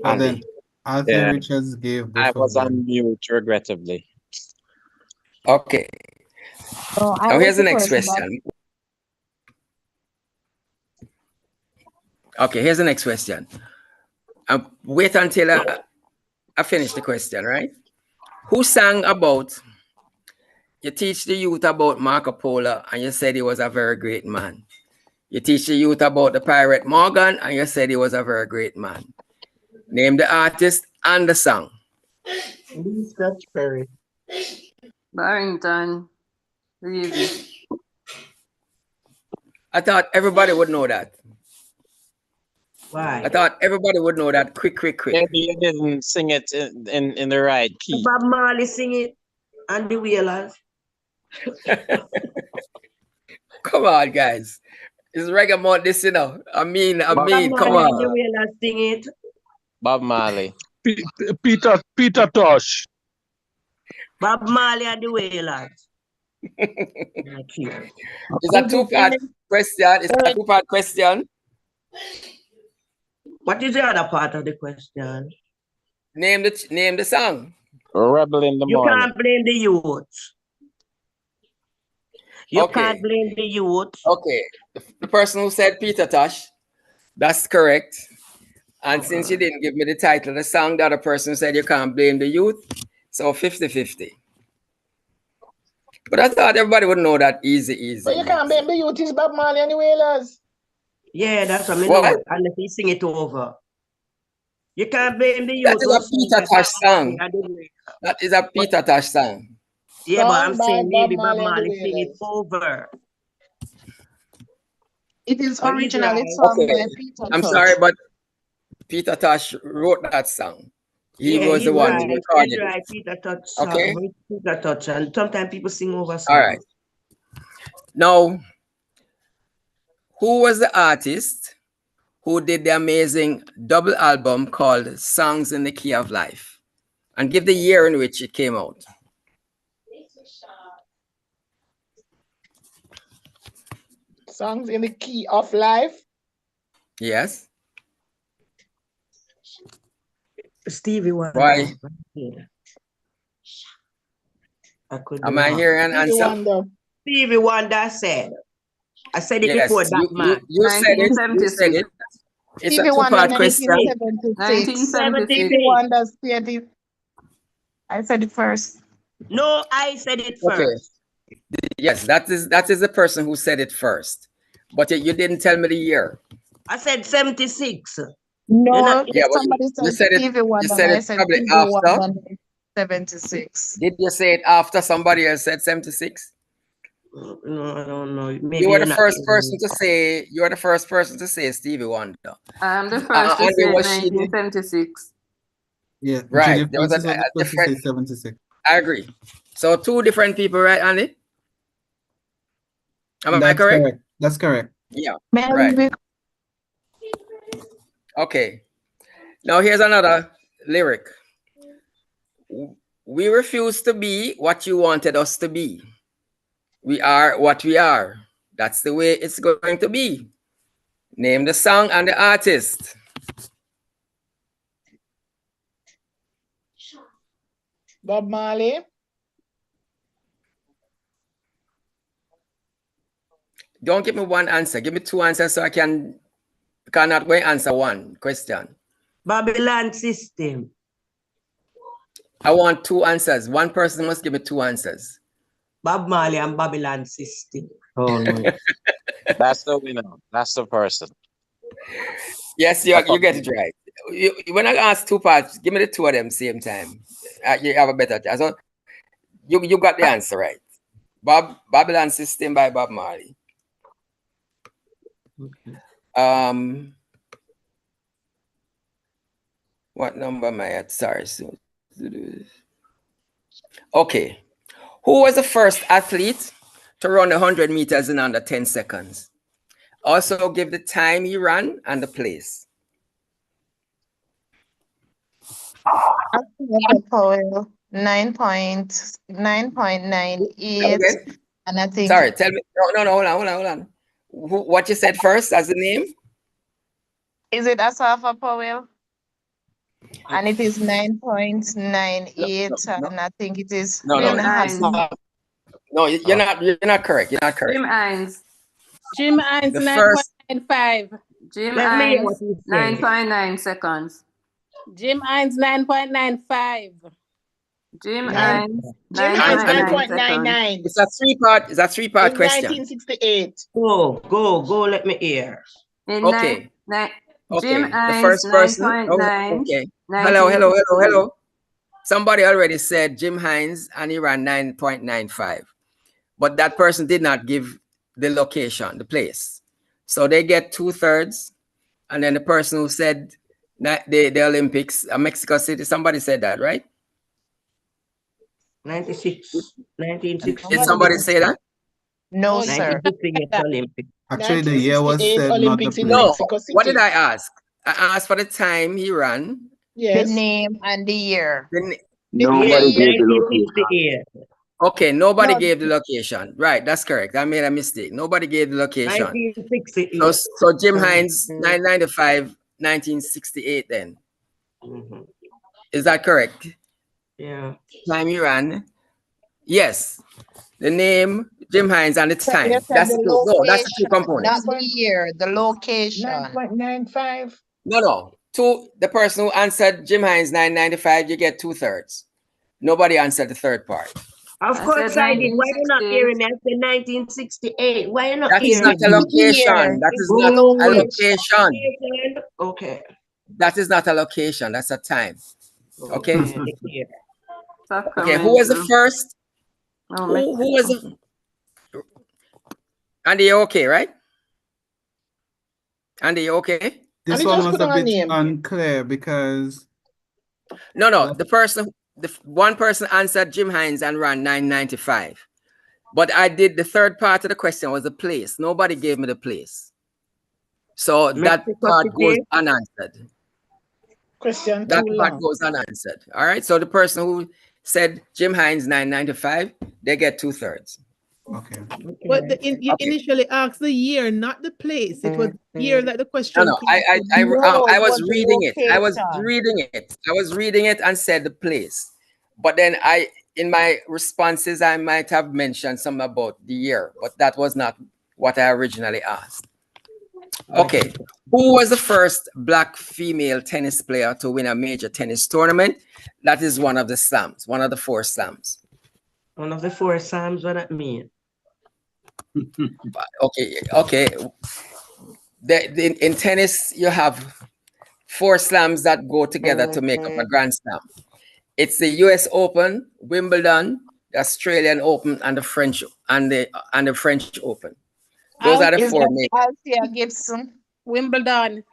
Speaker 19: And then Arthur Richards gave both.
Speaker 16: I was on mute, regrettably.
Speaker 8: Okay. Now here's the next question. Okay, here's the next question. Wait until I finish the question, right? Who sang about, you teach the youth about Marco Polo and you said he was a very great man. You teach the youth about the pirate Morgan and you said he was a very great man. Name the artist and the song.
Speaker 21: Lee Scratch Perry.
Speaker 10: Barrington. Reeves.
Speaker 8: I thought everybody would know that.
Speaker 17: Why?
Speaker 8: I thought everybody would know that quick.
Speaker 16: Maybe you didn't sing it in the right key.
Speaker 17: Bob Marley sing it. and the Wailers.
Speaker 8: Come on, guys. It's reggae month, this, you know. I mean,
Speaker 17: Bob
Speaker 8: come
Speaker 17: Marley and the
Speaker 8: on.
Speaker 17: Wailers sing it.
Speaker 16: Bob Marley.
Speaker 2: Peter Tosh.
Speaker 17: Bob Marley and the Wailers. Thank you.
Speaker 8: It's a two-part question. It's a two-part question.
Speaker 17: What is the other part of the question?
Speaker 8: Name the song.
Speaker 16: Rebel in the
Speaker 17: You
Speaker 16: morning.
Speaker 17: can't blame the youth. You
Speaker 8: Okay.
Speaker 17: can't blame the youth.
Speaker 8: Okay. The person who said Peter Tosh, that's correct. And since you didn't give me the title of the song, the other person said you can't blame the youth. So 50-50. But I thought everybody would know that easy.
Speaker 21: But you can't blame the youth, is Bob Marley and the Wailers.
Speaker 17: Yeah, that's what I know. Unless he sing it over. You can't blame the youth.
Speaker 8: That is a Peter Tosh song. That is a Peter Tosh song.
Speaker 17: Yeah, but I'm
Speaker 21: Song by
Speaker 17: saying maybe
Speaker 21: Bob
Speaker 17: Bob
Speaker 21: Marley and the
Speaker 17: Marley sing it
Speaker 21: Wailers.
Speaker 17: over.
Speaker 7: It is
Speaker 17: Oh, he's
Speaker 7: originally
Speaker 17: right.
Speaker 7: sung
Speaker 8: Okay.
Speaker 7: by Peter
Speaker 8: I'm
Speaker 7: Tosh.
Speaker 8: sorry, but Peter Tosh wrote that song. He
Speaker 17: Yeah,
Speaker 8: was the
Speaker 17: he's
Speaker 8: one
Speaker 17: right.
Speaker 8: who recorded
Speaker 17: He's
Speaker 8: it.
Speaker 17: right. Peter Touch.
Speaker 8: Okay.
Speaker 17: Peter Touch. And sometimes people sing over songs.
Speaker 8: All right. Now, who was the artist who did the amazing double album called Songs in the Key of Life? And give the year in which it came out.
Speaker 21: Songs in the Key of Life.
Speaker 8: Yes.
Speaker 17: Stevie Wonder.
Speaker 8: Why?
Speaker 17: I could
Speaker 8: Am I hearing an
Speaker 21: Stevie
Speaker 8: answer?
Speaker 21: Wonder.
Speaker 17: Stevie Wonder said. I said it
Speaker 8: Yes,
Speaker 17: before that man.
Speaker 8: you said it. You said it. It's
Speaker 7: Stevie
Speaker 8: a
Speaker 7: Wonder,
Speaker 8: two-part question.
Speaker 7: 1976.
Speaker 17: 1976.
Speaker 7: Stevie Wonder said it. I said it first.
Speaker 17: No, I said it
Speaker 8: Okay.
Speaker 17: first.
Speaker 8: Yes, that is the person who said it first. But you didn't tell me the year.
Speaker 17: I said 76.
Speaker 7: No,
Speaker 8: Yeah, but
Speaker 7: somebody
Speaker 8: you
Speaker 7: said
Speaker 8: said it.
Speaker 7: Stevie
Speaker 8: You
Speaker 7: Wonder.
Speaker 8: said
Speaker 7: I
Speaker 8: it
Speaker 7: said
Speaker 8: probably
Speaker 7: Stevie
Speaker 8: after.
Speaker 7: Wonder, 76.
Speaker 8: Did you say it after somebody else said 76?
Speaker 17: No, I don't know. Maybe
Speaker 8: You were the
Speaker 17: you're not
Speaker 8: first
Speaker 17: hearing
Speaker 8: person
Speaker 17: me.
Speaker 8: to say. You are the first person to say Stevie Wonder.
Speaker 10: I'm the first to
Speaker 8: Andy,
Speaker 10: say
Speaker 8: was she?
Speaker 10: 1976.
Speaker 19: Yeah,
Speaker 8: Right.
Speaker 19: Jennifer
Speaker 8: There was a
Speaker 19: was the first to
Speaker 8: different.
Speaker 19: say 76.
Speaker 8: I agree. So two different people, right, Andy? Am I
Speaker 19: That's
Speaker 8: correct?
Speaker 19: correct. That's correct.
Speaker 8: Yeah.
Speaker 7: May I
Speaker 8: Right.
Speaker 7: read-
Speaker 8: Okay. Now here's another lyric. We refuse to be what you wanted us to be. We are what we are. That's the way it's going to be. Name the song and the artist.
Speaker 21: Bob Marley.
Speaker 8: Don't give me one answer. Give me two answers so I cannot go and answer one question.
Speaker 17: Babylon System.
Speaker 8: I want two answers. One person must give me two answers.
Speaker 17: Bob Marley and Babylon System.
Speaker 16: Oh no. That's the winner. That's the person.
Speaker 8: Yes, you get it right. When I ask two parts, give me the two of them same time. You have a better chance. So you got the answer right. Babylon System by Bob Marley. What number am I at? Sorry. Okay. Who was the first athlete to run 100 meters in under 10 seconds? Also give the time he ran and the place.
Speaker 7: Powell, 9.98. And I think
Speaker 8: Sorry, tell me. No, hold on. What you said first as the name?
Speaker 7: is it Asafa Powell? And it is 9.98, and I think it is
Speaker 8: No,
Speaker 7: Ben Hassan.
Speaker 8: No, you're not correct. You're not correct.
Speaker 10: Jim Hines.
Speaker 13: Jim Hines,
Speaker 8: The first-
Speaker 13: 9.95.
Speaker 10: Jim
Speaker 17: Let me hear what
Speaker 10: Hines,
Speaker 17: he said.
Speaker 10: 9.9 seconds.
Speaker 13: Jim Hines, 9.95.
Speaker 10: Jim
Speaker 21: Nine-
Speaker 10: Hines,
Speaker 21: Jim Hines,
Speaker 10: 9.9 seconds.
Speaker 21: 9.99.
Speaker 8: It's a three-part
Speaker 21: In
Speaker 8: question.
Speaker 21: 1968.
Speaker 17: Go, let me hear.
Speaker 10: In
Speaker 8: Okay.
Speaker 10: Jim
Speaker 8: Okay. The
Speaker 10: Hines,
Speaker 8: first person.
Speaker 10: 9.9.
Speaker 8: Okay.
Speaker 10: 1963.
Speaker 8: Hello. Somebody already said Jim Hines and he ran 9.95. But that person did not give the location, the place. So they get 2/3. And then the person who said the Olympics, Mexico City, somebody said that, right?
Speaker 17: 96, 1968.
Speaker 8: Did somebody say that?
Speaker 21: No, sir.
Speaker 17: 1968 Olympics.
Speaker 19: Actually, the year was
Speaker 21: 1968
Speaker 19: said, not the
Speaker 21: Olympics in
Speaker 19: place.
Speaker 8: No.
Speaker 21: Mexico City.
Speaker 8: What did I ask? I asked for the time he ran.
Speaker 21: The Yes. name and the year.
Speaker 4: Nobody gave the location.
Speaker 17: 1968.
Speaker 8: Okay, nobody
Speaker 21: No.
Speaker 8: gave the location. Right, that's correct. I made a mistake. Nobody gave the location.
Speaker 17: 1968.
Speaker 8: So Jim Hines, 995, 1968 then. Is that correct?
Speaker 17: Yeah.
Speaker 8: Time you ran? Yes. The name, Jim Hines, and its time.
Speaker 21: You said
Speaker 8: That's
Speaker 21: the
Speaker 8: the two. No, that's the two
Speaker 21: location,
Speaker 8: components.
Speaker 21: not the year, the location. 9.95.
Speaker 8: No. The person who answered Jim Hines 995, you get 2/3. Nobody answered the third part.
Speaker 17: Of course I did. Why you not hearing me? I said 1968. Why you not
Speaker 8: That is
Speaker 17: hearing
Speaker 8: not a
Speaker 17: me?
Speaker 8: location. That is not a location.
Speaker 17: Okay.
Speaker 8: That is not a location. That's a time. Okay. Okay. Who was the
Speaker 10: Sacramento.
Speaker 8: first?
Speaker 10: No,
Speaker 8: Who was the? Andy, you okay, right? Andy, you okay?
Speaker 19: This one was a bit unclear because
Speaker 8: No. The one person answered Jim Hines and ran 995. But I did the third part of the question was the place. Nobody gave me the place. So that part goes unanswered.
Speaker 21: Question
Speaker 8: That
Speaker 21: too
Speaker 8: part
Speaker 21: long.
Speaker 8: goes unanswered. All right. So the person who said Jim Hines 995, they get 2/3.
Speaker 19: Okay.
Speaker 13: But you initially asked the year, not the place. It was year that the question.
Speaker 8: No. I was reading it. I was reading it and said the place. But then in my responses, I might have mentioned something about the year, but that was not what I originally asked. Okay. Who was the first Black female tennis player to win a major tennis tournament? That is one of the slams, one of the 4 slams.
Speaker 17: One of the 4 slams, what that mean?
Speaker 8: Okay. In tennis, you have 4 slams that go together to make up a Grand Slam. It's the US Open, Wimbledon, the Australian Open, and the French Open. Those are the 4 main.
Speaker 21: Althea Gibson, Wimbledon.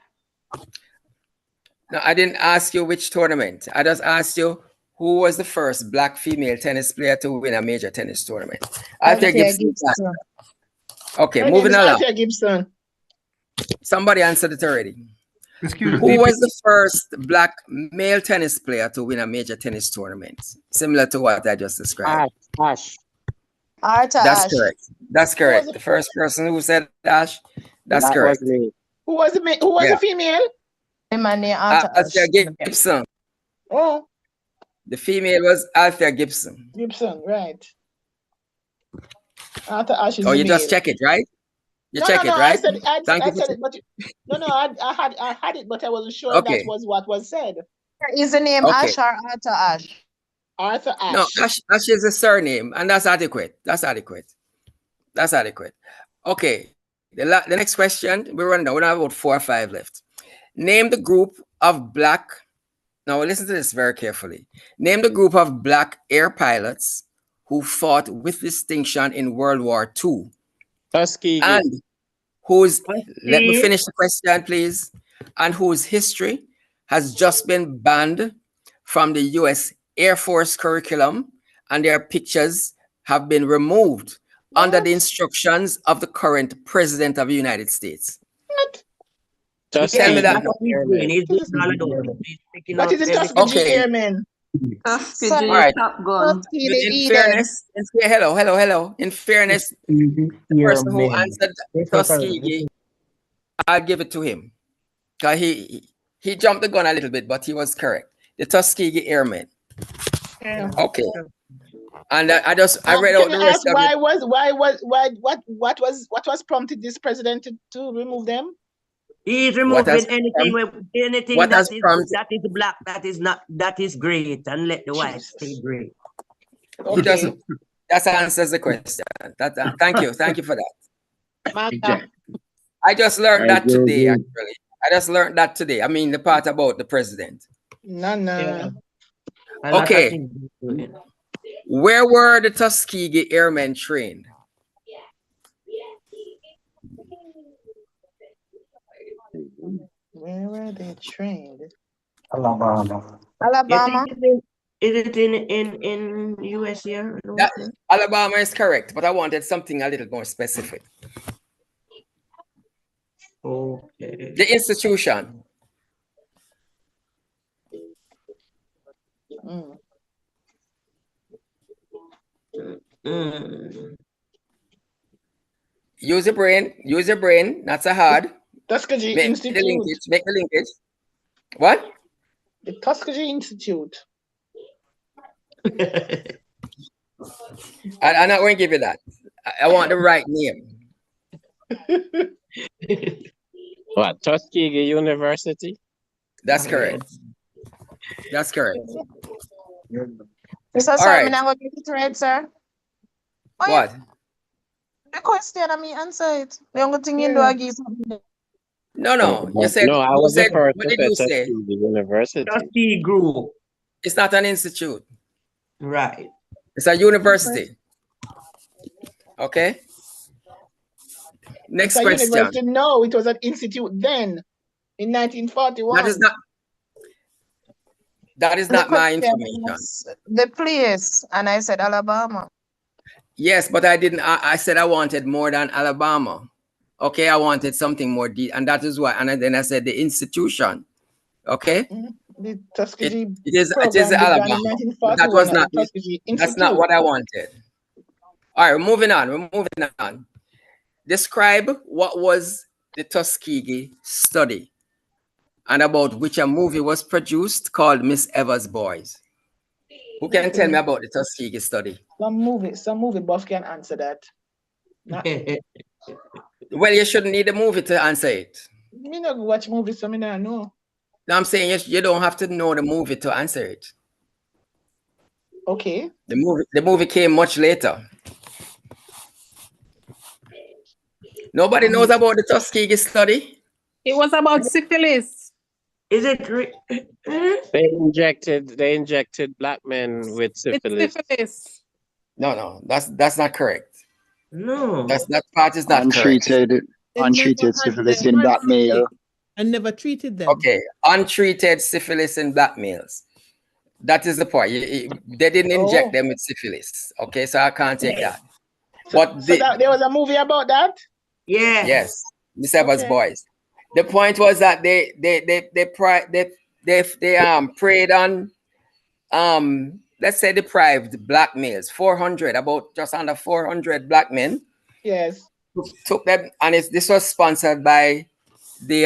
Speaker 8: No, I didn't ask you which tournament. I just asked you who was the first Black female tennis player to win a major tennis tournament. Althea Gibson. Okay, moving along.
Speaker 21: Althea Gibson.
Speaker 8: Somebody answered it already.
Speaker 20: Excuse
Speaker 8: Who
Speaker 20: me.
Speaker 8: was the first Black male tennis player to win a major tennis tournament? Similar to what I just described.
Speaker 21: Ash.
Speaker 8: That's correct. That's correct. The first person who said Ash, that's correct.
Speaker 21: Who was the female?
Speaker 8: Althea Gibson.
Speaker 21: Oh.
Speaker 8: The female was Althea Gibson.
Speaker 21: Gibson, right. Arthur Ashe is
Speaker 8: Oh,
Speaker 21: the
Speaker 8: you just
Speaker 21: male.
Speaker 8: check it, right? You
Speaker 21: No,
Speaker 8: check
Speaker 21: no,
Speaker 8: it,
Speaker 21: no,
Speaker 8: right?
Speaker 21: I said it, but I had it, but I wasn't sure
Speaker 8: Okay.
Speaker 21: that was what was said. Is the name
Speaker 8: Okay.
Speaker 21: Ash or Arthur Ashe? Arthur Ashe.
Speaker 8: No, Ash is a surname, and that's adequate. That's adequate. Okay. The next question, we're running down. We have about 4 or 5 left. Name the group of Black. Now listen to this very carefully. Name the group of Black air pilots who fought with distinction in World War II.
Speaker 16: Tuskegee.
Speaker 8: And whose, let me finish the question, please. And whose history has just been banned from the US Air Force curriculum, and their pictures have been removed under the instructions of the current President of the United States. Tell me that.
Speaker 21: What is the Tuskegee Airmen?
Speaker 10: Tuskegee,
Speaker 8: All right.
Speaker 10: Top Gun.
Speaker 8: In fairness, hello. In fairness, the person who answered Tuskegee, I'll give it to him. He jumped the gun a little bit, but he was correct. The Tuskegee Airmen.
Speaker 21: Yeah.
Speaker 8: Okay. And I read out the rest of it.
Speaker 21: What was prompted this president to remove them?
Speaker 17: He's removing anything that is black, that is great, and let the white stay great.
Speaker 8: He doesn't. That answers the question. Thank you for that. I just learned that today. Actually, I just learned that today. I mean, the part about the president.
Speaker 21: No.
Speaker 17: Yeah.
Speaker 8: Okay. Where were the Tuskegee Airmen trained?
Speaker 21: Where were they trained?
Speaker 20: Alabama.
Speaker 21: Alabama.
Speaker 17: Is it in US here?
Speaker 8: Alabama is correct, but I wanted something a little more specific.
Speaker 17: Okay.
Speaker 8: The institution. Use your brain. Use your brain. Not so hard.
Speaker 21: Tuskegee
Speaker 8: Make
Speaker 21: Institute.
Speaker 8: the linkage. Make the linkage. What?
Speaker 21: The Tuskegee Institute.
Speaker 8: I'm not going to give you that. I want the right name.
Speaker 16: What, Tuskegee University?
Speaker 8: That's correct. That's correct.
Speaker 5: Mr.
Speaker 8: All
Speaker 5: Sir,
Speaker 8: right.
Speaker 5: I'm going to get it right, sir. Oh,
Speaker 8: What?
Speaker 5: yeah. The question, I mean, answer it. The only thing you do, I give something.
Speaker 8: No. You said.
Speaker 16: No, I
Speaker 8: You
Speaker 16: was the
Speaker 8: said.
Speaker 16: first
Speaker 8: What
Speaker 16: to
Speaker 8: did you
Speaker 16: say
Speaker 8: say?
Speaker 16: Tuskegee University.
Speaker 17: Tuskegee Group.
Speaker 8: It's not an institute.
Speaker 17: Right.
Speaker 8: It's a university. Okay. Next
Speaker 21: It's a
Speaker 8: question.
Speaker 21: university. No, it was an institute then, in 1941.
Speaker 8: That is not my information.
Speaker 5: The place, and I said Alabama.
Speaker 8: Yes, but I didn't. I said I wanted more than Alabama. Okay, I wanted something more deep, and that is why. And then I said the institution. Okay.
Speaker 21: The Tuskegee
Speaker 8: It is
Speaker 21: program began
Speaker 8: Alabama.
Speaker 21: in
Speaker 8: But that
Speaker 21: 1941
Speaker 8: was
Speaker 21: at
Speaker 8: not.
Speaker 21: the Tuskegee
Speaker 8: That's
Speaker 21: Institute.
Speaker 8: not what I wanted. All right, we're moving on. We're moving on. Describe what was the Tuskegee study, and about which a movie was produced called Miss Eva's Boys. Who can tell me about the Tuskegee study?
Speaker 21: Some movie buff can answer that.
Speaker 8: Well, you shouldn't need a movie to answer it.
Speaker 21: Me not watch movies, so me not know.
Speaker 8: No, I'm saying you don't have to know the movie to answer it.
Speaker 21: Okay.
Speaker 8: The movie came much later. Nobody knows about the Tuskegee study.
Speaker 13: It was about syphilis.
Speaker 17: Is it?
Speaker 16: They injected black men with syphilis.
Speaker 13: It's syphilis.
Speaker 8: No, that's not correct.
Speaker 17: No.
Speaker 8: That part is not correct.
Speaker 15: Untreated syphilis in black male.
Speaker 13: And never treated them.
Speaker 8: Okay, untreated syphilis in black males. That is the point. They didn't inject them with syphilis. Okay, so I can't take that. But
Speaker 21: there was a movie about that?
Speaker 17: Yeah.
Speaker 8: Yes, Miss Eva's Boys. The point was that they preyed on let's say deprived black males, 400, about just under 400 black men.
Speaker 21: Yes.
Speaker 8: Took them, and this was sponsored by the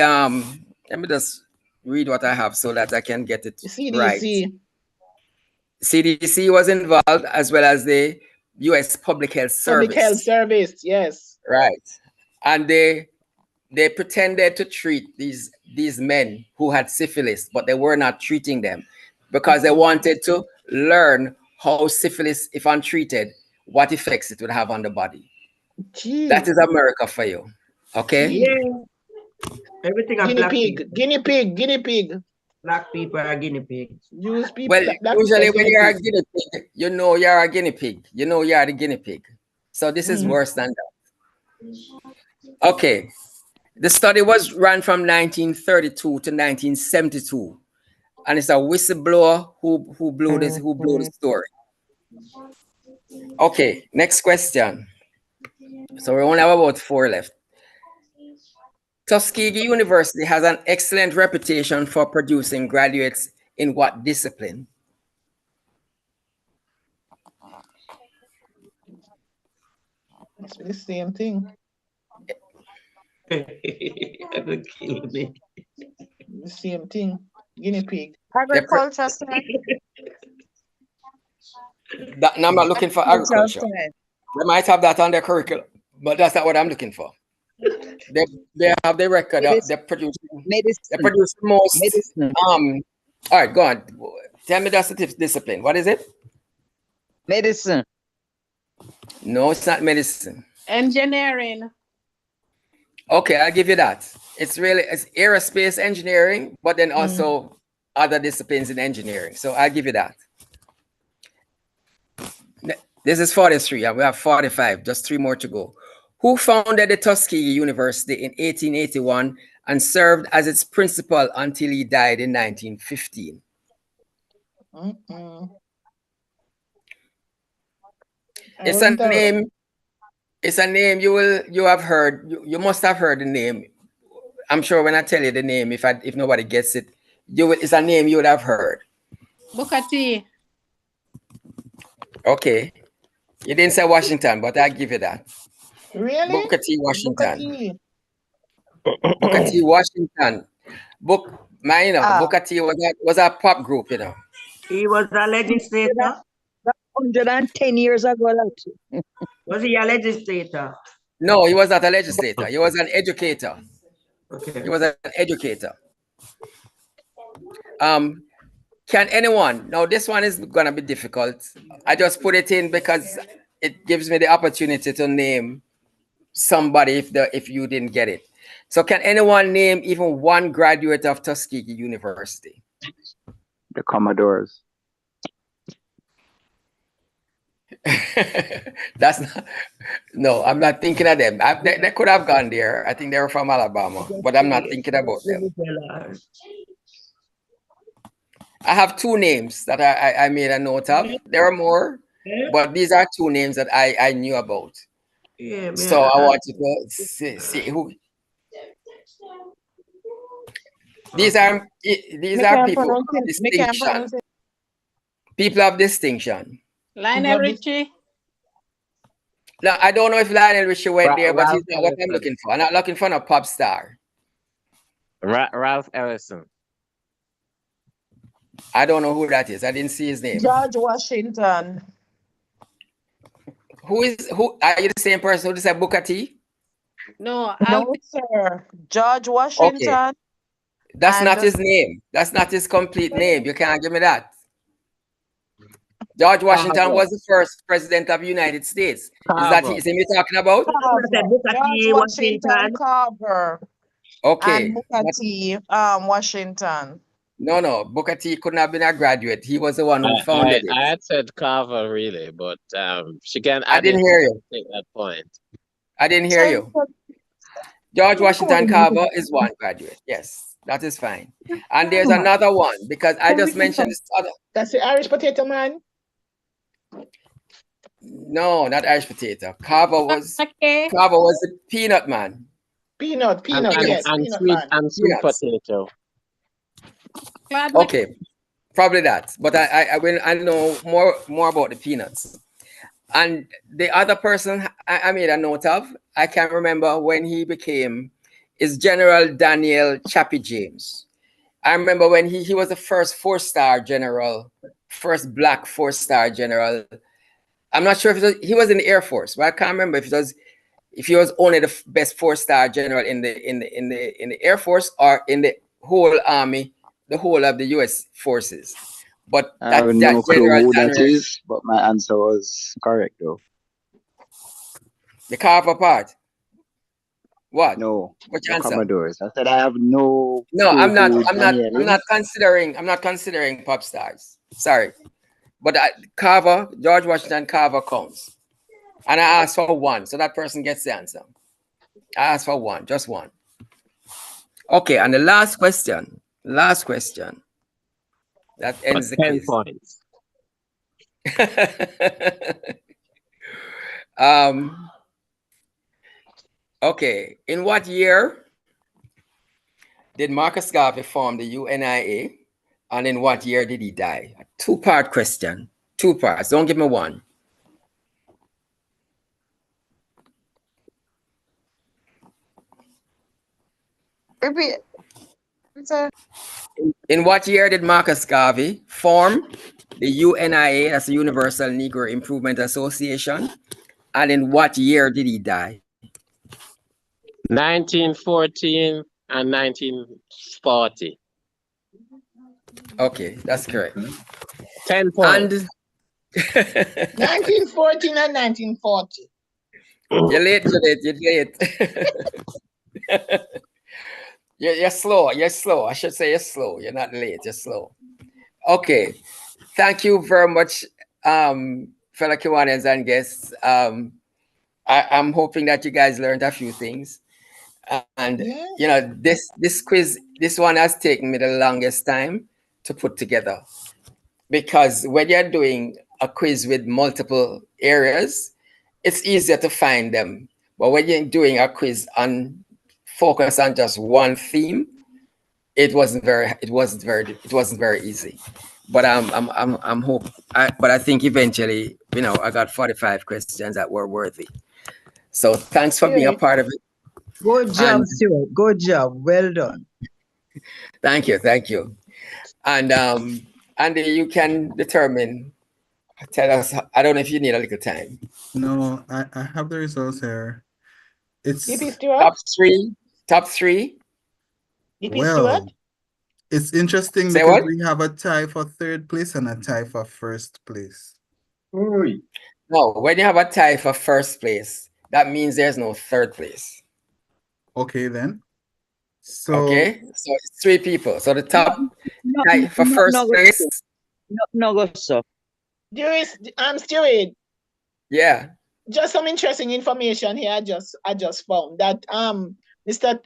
Speaker 8: let me just read what I have so that I can get it right. CDC was involved, as well as the US Public Health Service.
Speaker 21: Public Health Service, yes.
Speaker 8: Right. And they pretended to treat these men who had syphilis, but they were not treating them because they wanted to learn how syphilis, if untreated, what effects it would have on the body.
Speaker 21: Jeez.
Speaker 8: That is America for you. Okay?
Speaker 17: Yeah. Everything
Speaker 21: Guinea pig.
Speaker 17: Black people are guinea pigs.
Speaker 8: Well, usually when you're a guinea pig, you know you're a guinea pig. You know you're the guinea pig. So this is worse than that. Okay. The study was run from 1932 to 1972. And it's a whistleblower who blew the story. Okay, next question. So we only have about 4 left. Tuskegee University has an excellent reputation for producing graduates in what discipline?
Speaker 21: It's the same thing.
Speaker 17: That kill me.
Speaker 21: The same thing. Guinea pig.
Speaker 5: Agriculture, sir.
Speaker 8: I'm not looking for agriculture. They might have that on their curriculum, but that's not what I'm looking for. They have the record. They produce most. All right, go on. Tell me that's the discipline. What is it?
Speaker 14: Medicine.
Speaker 8: No, it's not medicine.
Speaker 13: Engineering.
Speaker 8: Okay, I'll give you that. It's aerospace engineering, but then also other disciplines in engineering. So I'll give you that. This is 43, and we have 45, just 3 more to go. Who founded the Tuskegee University in 1881 and served as its principal until he died in 1915? It's a name. It's a name you have heard. You must have heard the name. I'm sure when I tell you the name, if nobody gets it, it's a name you would have heard.
Speaker 5: Booker T.
Speaker 8: Okay. You didn't say Washington, but I give you that.
Speaker 21: Really?
Speaker 8: Booker T. Washington.
Speaker 21: Booker T.
Speaker 8: Booker T. Washington. Booker T was a pop group, you know.
Speaker 17: He was a legislator.
Speaker 14: That's 110 years ago. That.
Speaker 17: Was he a legislator?
Speaker 8: No, he was not a legislator. He was an educator.
Speaker 17: Okay.
Speaker 8: He was an educator. Can anyone? Now, this one is gonna be difficult. I just put it in because it gives me the opportunity to name somebody if you didn't get it. So, can anyone name even one graduate of Tuskegee University?
Speaker 4: The Commodores.
Speaker 8: That's not. No, I'm not thinking of them. They could have gone there. I think they were from Alabama, but I'm not thinking about them. I have two names that I made a note of. There are more, but these are two names that I knew about.
Speaker 17: Yeah,
Speaker 8: so I want you to see who. These are people of distinction. People of distinction.
Speaker 5: Lionel Richie.
Speaker 8: No, I don't know if Lionel Richie went there, but he's not what I'm looking for. I'm not looking for a pop star.
Speaker 16: Ralph Ellison.
Speaker 8: I don't know who that is. I didn't see his name.
Speaker 5: George Washington.
Speaker 8: Who are you the same person who said Booker T?
Speaker 5: No, sir. George Washington.
Speaker 8: Okay. That's not his name. That's not his complete name. You can't give me that. George Washington was the first president of the United States. Is that him you're talking about?
Speaker 5: George Washington Carver.
Speaker 8: Okay.
Speaker 5: And Booker T. Washington.
Speaker 8: No. Booker T couldn't have been a graduate. He was the one who founded it.
Speaker 16: I had said Carver, really, but she can.
Speaker 8: I didn't hear you.
Speaker 16: Take that point.
Speaker 8: I didn't hear you. George Washington Carver is one graduate. Yes, that is fine. And there's another one because I just mentioned this other.
Speaker 21: That's the Irish potato man.
Speaker 8: No, not Irish potato. Carver was the peanut man.
Speaker 21: Peanut, yes.
Speaker 16: And sweet potato.
Speaker 8: Okay, probably that. But I know more about the peanuts. And the other person I made a note of, I can't remember when he became, is General Daniel Chappie James. I remember when he was the first four-star general, first black four-star general. I'm not sure if he was in the Air Force, but I can't remember if he was only the best four-star general in the Air Force or in the whole army, the whole of the U.S. forces. But
Speaker 4: I have no clue who that is, but my answer was correct though.
Speaker 8: The Carver part. What?
Speaker 4: No.
Speaker 8: What's
Speaker 4: the
Speaker 8: your answer?
Speaker 4: Commodores. I said I have no.
Speaker 8: No, I'm not considering pop stars. Sorry. But George Washington Carver counts. And I asked for one, so that person gets the answer. I asked for one, just one. Okay, and the last question. That ends the
Speaker 16: 10
Speaker 8: quiz.
Speaker 16: points.
Speaker 8: Okay, in what year did Marcus Garvey form the UNIA? And in what year did he die? A two-part question. 2 parts. Don't give me one.
Speaker 5: Repeat.
Speaker 8: In what year did Marcus Garvey form the UNIA, that's the Universal Negro Improvement Association? And in what year did he die?
Speaker 16: 1914 and 1940.
Speaker 8: Okay, that's correct.
Speaker 21: 10
Speaker 8: points.
Speaker 21: 1914 and 1940.
Speaker 8: You're late. You're slow. I should say you're slow. You're not late. You're slow. Okay. Thank you very much, fellow Kiwanians and guests. I'm hoping that you guys learned a few things. And you know, this quiz, this one has taken me the longest time to put together, because when you're doing a quiz with multiple areas, it's easier to find them. But when you're doing a quiz and focus on just one theme, it wasn't very easy. But I'm but I think eventually, I got 45 questions that were worthy. So thanks for being a part of it.
Speaker 14: Good job, Stewart. Good job. Well done.
Speaker 8: Thank you. And Andy, you can tell us, I don't know if you need a little time.
Speaker 19: No, I have the results here. It's
Speaker 8: top three.
Speaker 19: Well, it's interesting
Speaker 8: Say
Speaker 19: because
Speaker 8: what?
Speaker 19: we have a tie for third place and a tie for first place.
Speaker 8: No, when you have a tie for first place, that means there's no third place.
Speaker 19: Okay, then. So
Speaker 8: it's 3 people. So the top tie for first place.
Speaker 14: No, go so.
Speaker 21: Stewart.
Speaker 8: Yeah.
Speaker 21: Just some interesting information here. I just found that Mr.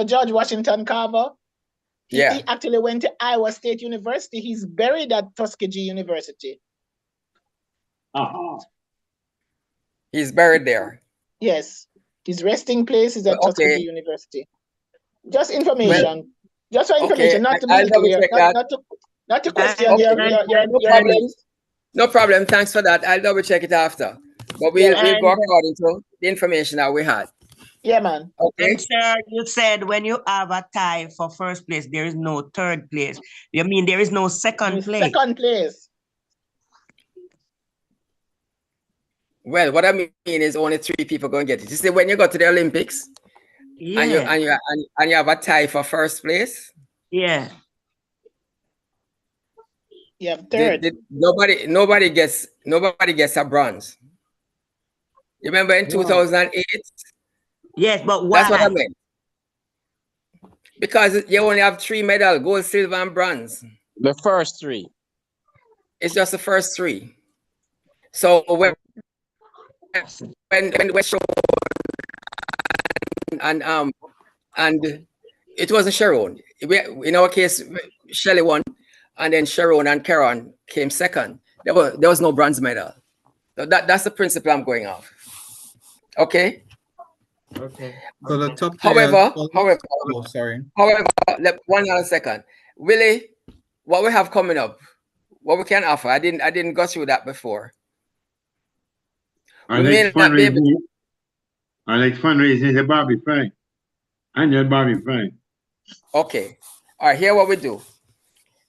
Speaker 21: George Washington Carver. He actually went to Iowa State University. He's buried at Tuskegee University.
Speaker 8: He's buried there.
Speaker 21: Yes. His resting place is at Tuskegee University. Just information. Just for information, not to be clear. Not to question your
Speaker 8: No problem. Thanks for that. I'll double check it after. But we'll go according to the information that we had.
Speaker 21: Yeah, man.
Speaker 17: Okay. And sir, you said when you have a tie for first place, there is no third place. You mean there is no second place?
Speaker 21: Second place.
Speaker 8: Well, what I mean is only 3 people going to get it. You see, when you go to the Olympics, and you have a tie for first place.
Speaker 21: Yeah. Yeah, third.
Speaker 8: Nobody gets a bronze. You remember in 2008?
Speaker 17: Yes, but why?
Speaker 8: That's what I meant. Because you only have 3 medals: gold, silver, and bronze.
Speaker 16: The first 3.
Speaker 8: It's just the first 3. So when Sharon and it wasn't Sharon. In our case, Shelley won, and then Sharon and Karen came second. There was no bronze medal. So that's the principle I'm going off. Okay.
Speaker 19: Okay. So the top.
Speaker 8: However,
Speaker 19: sorry.
Speaker 8: However, one other second, Willie, what we have coming up, what we can offer. I didn't go through that before.
Speaker 11: Alex fundraising is a Barbie Fry. Annual Barbie Fry.
Speaker 8: Okay. All right, here what we do.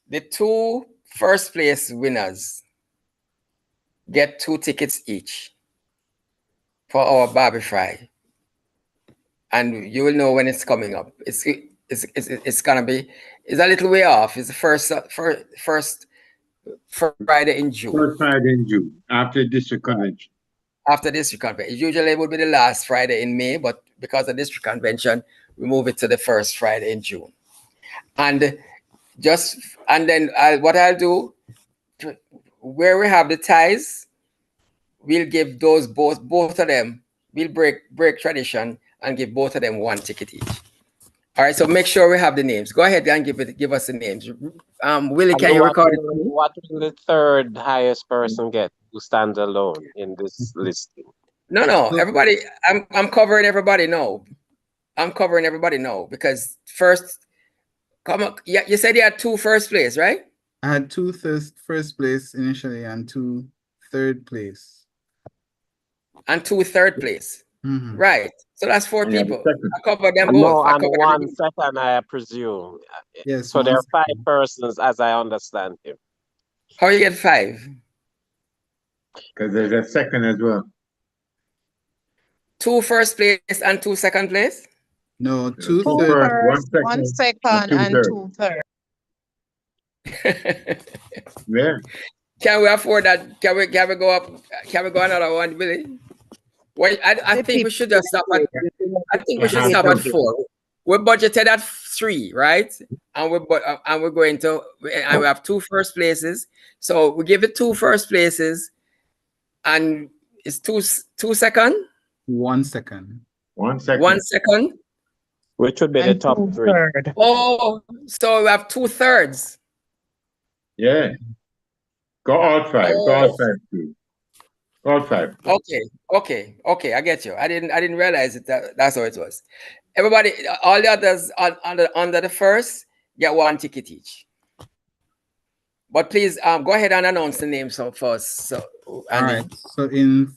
Speaker 8: The 2 first place winners get 2 tickets each for our Barbie Fry. And you will know when it's coming up. It's gonna be, it's a little way off. It's the first Friday in June.
Speaker 11: First Friday in June, after district convention.
Speaker 8: After district convention. Usually it would be the last Friday in May, but because of district convention, we move it to the first Friday in June. And then what I'll do, where we have the ties, we'll give those both of them, we'll break tradition and give both of them 1 ticket each. All right, so make sure we have the names. Go ahead and give us the names. Willie, can you record it?
Speaker 16: What will the third highest person get who stands alone in this listing?
Speaker 8: No, everybody. I'm covering everybody. No, I'm covering everybody. No, because first, come on. Yeah, you said you had 2 first place, right?
Speaker 19: I had 2 first place initially and 2 third place.
Speaker 8: And 2 third place.
Speaker 19: Mm-hmm.
Speaker 8: Right. So that's 4 people. I cover them both.
Speaker 16: No, and 1 second, I presume.
Speaker 19: Yes.
Speaker 16: So there are 5 persons, as I understand him.
Speaker 8: How you get 5?
Speaker 11: Because there's a second as well.
Speaker 8: 2 first place and 2 second place?
Speaker 19: No, 2
Speaker 5: first, 1 second, and 2 third.
Speaker 11: Yeah.
Speaker 8: Can we afford that? Can we go up? Can we go another one, Billy? Well, I think we should just stop at. I think we should stop at 4. We're budgeted at 3, right? And we're going to, and we have 2 first places. So we give it 2 first places, and it's 2 second.
Speaker 19: 1 second.
Speaker 11: 1 second.
Speaker 8: 1 second.
Speaker 16: Which would be the top 3.
Speaker 8: Oh, so we have 2 thirds.
Speaker 11: Yeah. Go all five. Go all five, please. All five.
Speaker 8: Okay. I get you. I didn't realize it. That's how it was. Everybody, all the others under the first get one ticket each. But please, go ahead and announce the names first. So, Andy.
Speaker 19: All right. So in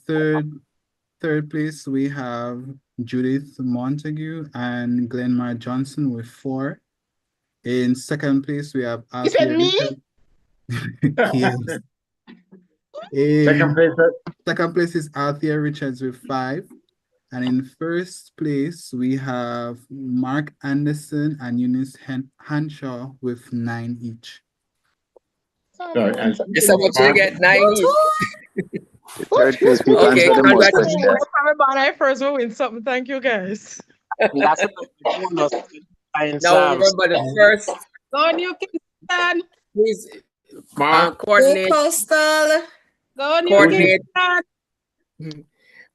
Speaker 19: third place, we have Judith Montague and Glenmar Johnson with 4. In second place, we have
Speaker 21: You said me?
Speaker 19: Yes. Second place is Althea Richards with 5. And in first place, we have Mark Anderson and Eunice Hanshaw with 9 each.
Speaker 11: Sorry, and
Speaker 8: so what you get 9 each.
Speaker 4: Third place people answer the most questions.
Speaker 5: I first will win something. Thank you, guys.
Speaker 16: That's a bonus.
Speaker 8: Now remember the first.
Speaker 5: Go on, you Kingston.
Speaker 8: Please
Speaker 3: Coordinate. Coastal.
Speaker 5: Go on, you Kingston.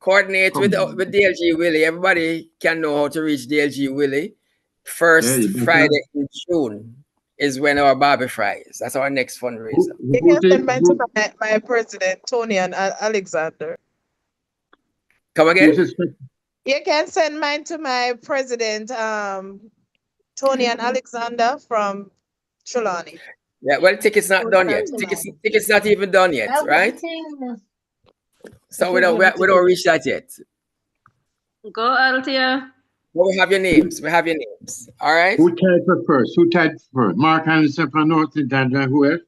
Speaker 8: Coordinate with DLG Willie. Everybody can know how to reach DLG Willie. First Friday in June is when our Barbie Fry is. That's our next fundraiser.
Speaker 5: You can send mine to my president, Tony and Alexander.
Speaker 8: Come again?
Speaker 5: You can send mine to my president, Tony and Alexander from Trelawney.
Speaker 8: Yeah, well, tickets not done yet. Tickets not even done yet, right? So we don't reach that yet.
Speaker 10: Go, Althea.
Speaker 8: Well, we have your names. All right.
Speaker 11: Who tied for first? Mark Anderson from North Indiana. Who else?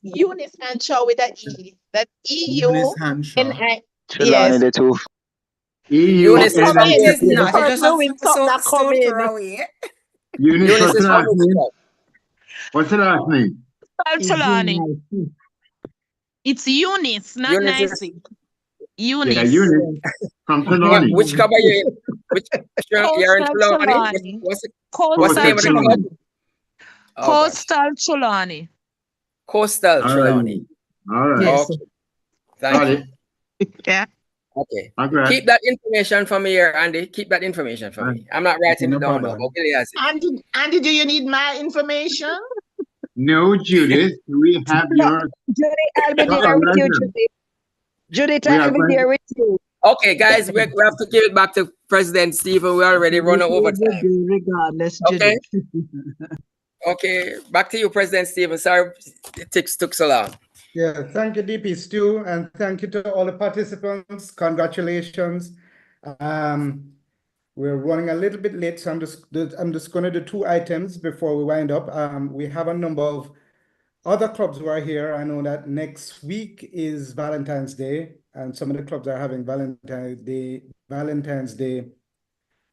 Speaker 5: Eunice Hanshaw with an E. That E-U-N-I.
Speaker 4: Trelawney, the two.
Speaker 8: Eunice is not.
Speaker 5: Eunice
Speaker 11: what's the last name? What's the last name?
Speaker 18: Trelawney. It's Eunice, not Nicey. Eunice.
Speaker 11: Yeah, Eunice from Trelawney.
Speaker 8: Which club are you in? You're in Trelawney? What's the name of the club?
Speaker 18: Coastal Trelawney.
Speaker 8: Coastal Trelawney.
Speaker 11: All right.
Speaker 18: Yes.
Speaker 8: Okay. Thank you.
Speaker 18: Yeah.
Speaker 8: Okay. Keep that information for me here, Andy. Keep that information for me. I'm not writing it down now. Okay,
Speaker 21: Andy, do you need my information?
Speaker 11: No, Judith. We have your.
Speaker 14: Judith, I'll be there with you, Judith. Judith, I'll be there with you.
Speaker 8: Okay, guys, we have to give it back to President Stephen. We already run over time.
Speaker 14: Regardless,
Speaker 8: okay.
Speaker 14: Judith.
Speaker 8: Okay, back to you, President Stephen. Sorry it took so long.
Speaker 1: Yeah, thank you, DP Stu, and thank you to all the participants. Congratulations. We're running a little bit late, so I'm just going to do 2 items before we wind up. We have a number of other clubs who are here. I know that next week is Valentine's Day, and some of the clubs are having Valentine's Day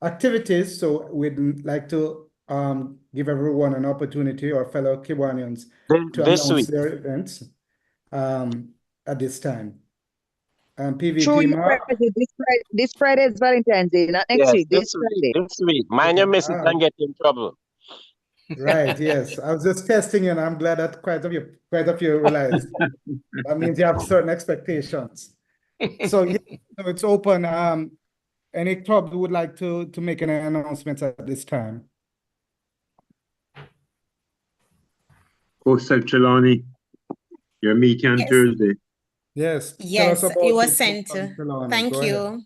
Speaker 1: activities. So we'd like to give everyone an opportunity, or fellow Kiwanians, to announce their events at this time. PVP Mark.
Speaker 14: This Friday is Valentine's Day, not next week. This Friday.
Speaker 16: This week. Mind your missus and get in trouble.
Speaker 1: Right, yes. I was just testing you, and I'm glad that quite a few realized. That means you have certain expectations. So, yeah, so it's open. Any club would like to make any announcements at this time?
Speaker 11: Coastal Trelawney, your meeting on Thursday.
Speaker 1: Yes.
Speaker 9: Yes, it was sent. Thank you.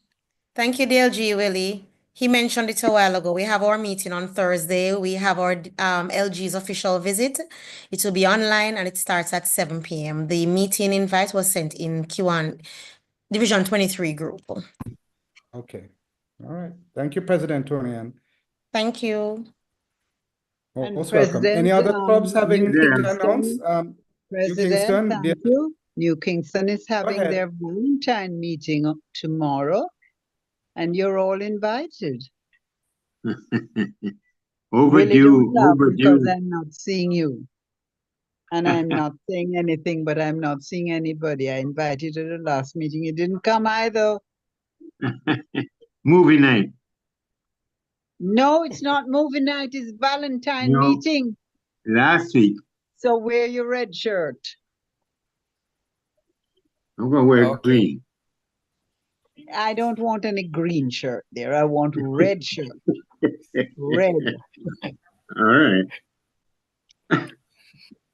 Speaker 9: Thank you, DLG Willie. He mentioned it a while ago. We have our meeting on Thursday. We have our LG's official visit. It will be online and it starts at 7 p.m. The meeting invite was sent in Q1 Division 23 group.
Speaker 1: Okay. All right. Thank you, President Tonian.
Speaker 9: Thank you.
Speaker 1: Most welcome. Any other clubs having anything to announce?
Speaker 14: President, thank you. New Kingston is having their Valentine meeting tomorrow, and you're all invited.
Speaker 11: Overdue, overdue.
Speaker 14: Because I'm not seeing you. And I'm not saying anything, but I'm not seeing anybody. I invited you to the last meeting. You didn't come either.
Speaker 11: Movie night.
Speaker 14: No, it's not movie night. It's Valentine meeting.
Speaker 11: Last week.
Speaker 14: So wear your red shirt.
Speaker 11: I'm going to wear green.
Speaker 14: I don't want any green shirt there. I want red shirt. Red.
Speaker 11: All right.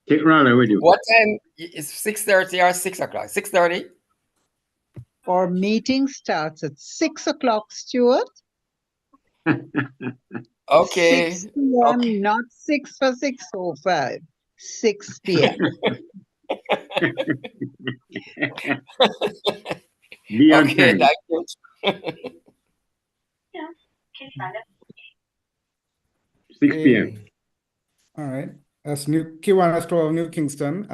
Speaker 11: Take Rana with you.
Speaker 8: What time is 6:30 or 6 o'clock? 6:30?
Speaker 14: Our meeting starts at 6 o'clock, Stewart.
Speaker 8: Okay.
Speaker 14: 6 p.m., not 6 for 6:05. 6 p.m.
Speaker 11: Be on
Speaker 8: Okay,
Speaker 11: time.
Speaker 8: thank you.
Speaker 11: 6 p.m.
Speaker 1: All right. That's Kiwanis Club of New Kingston.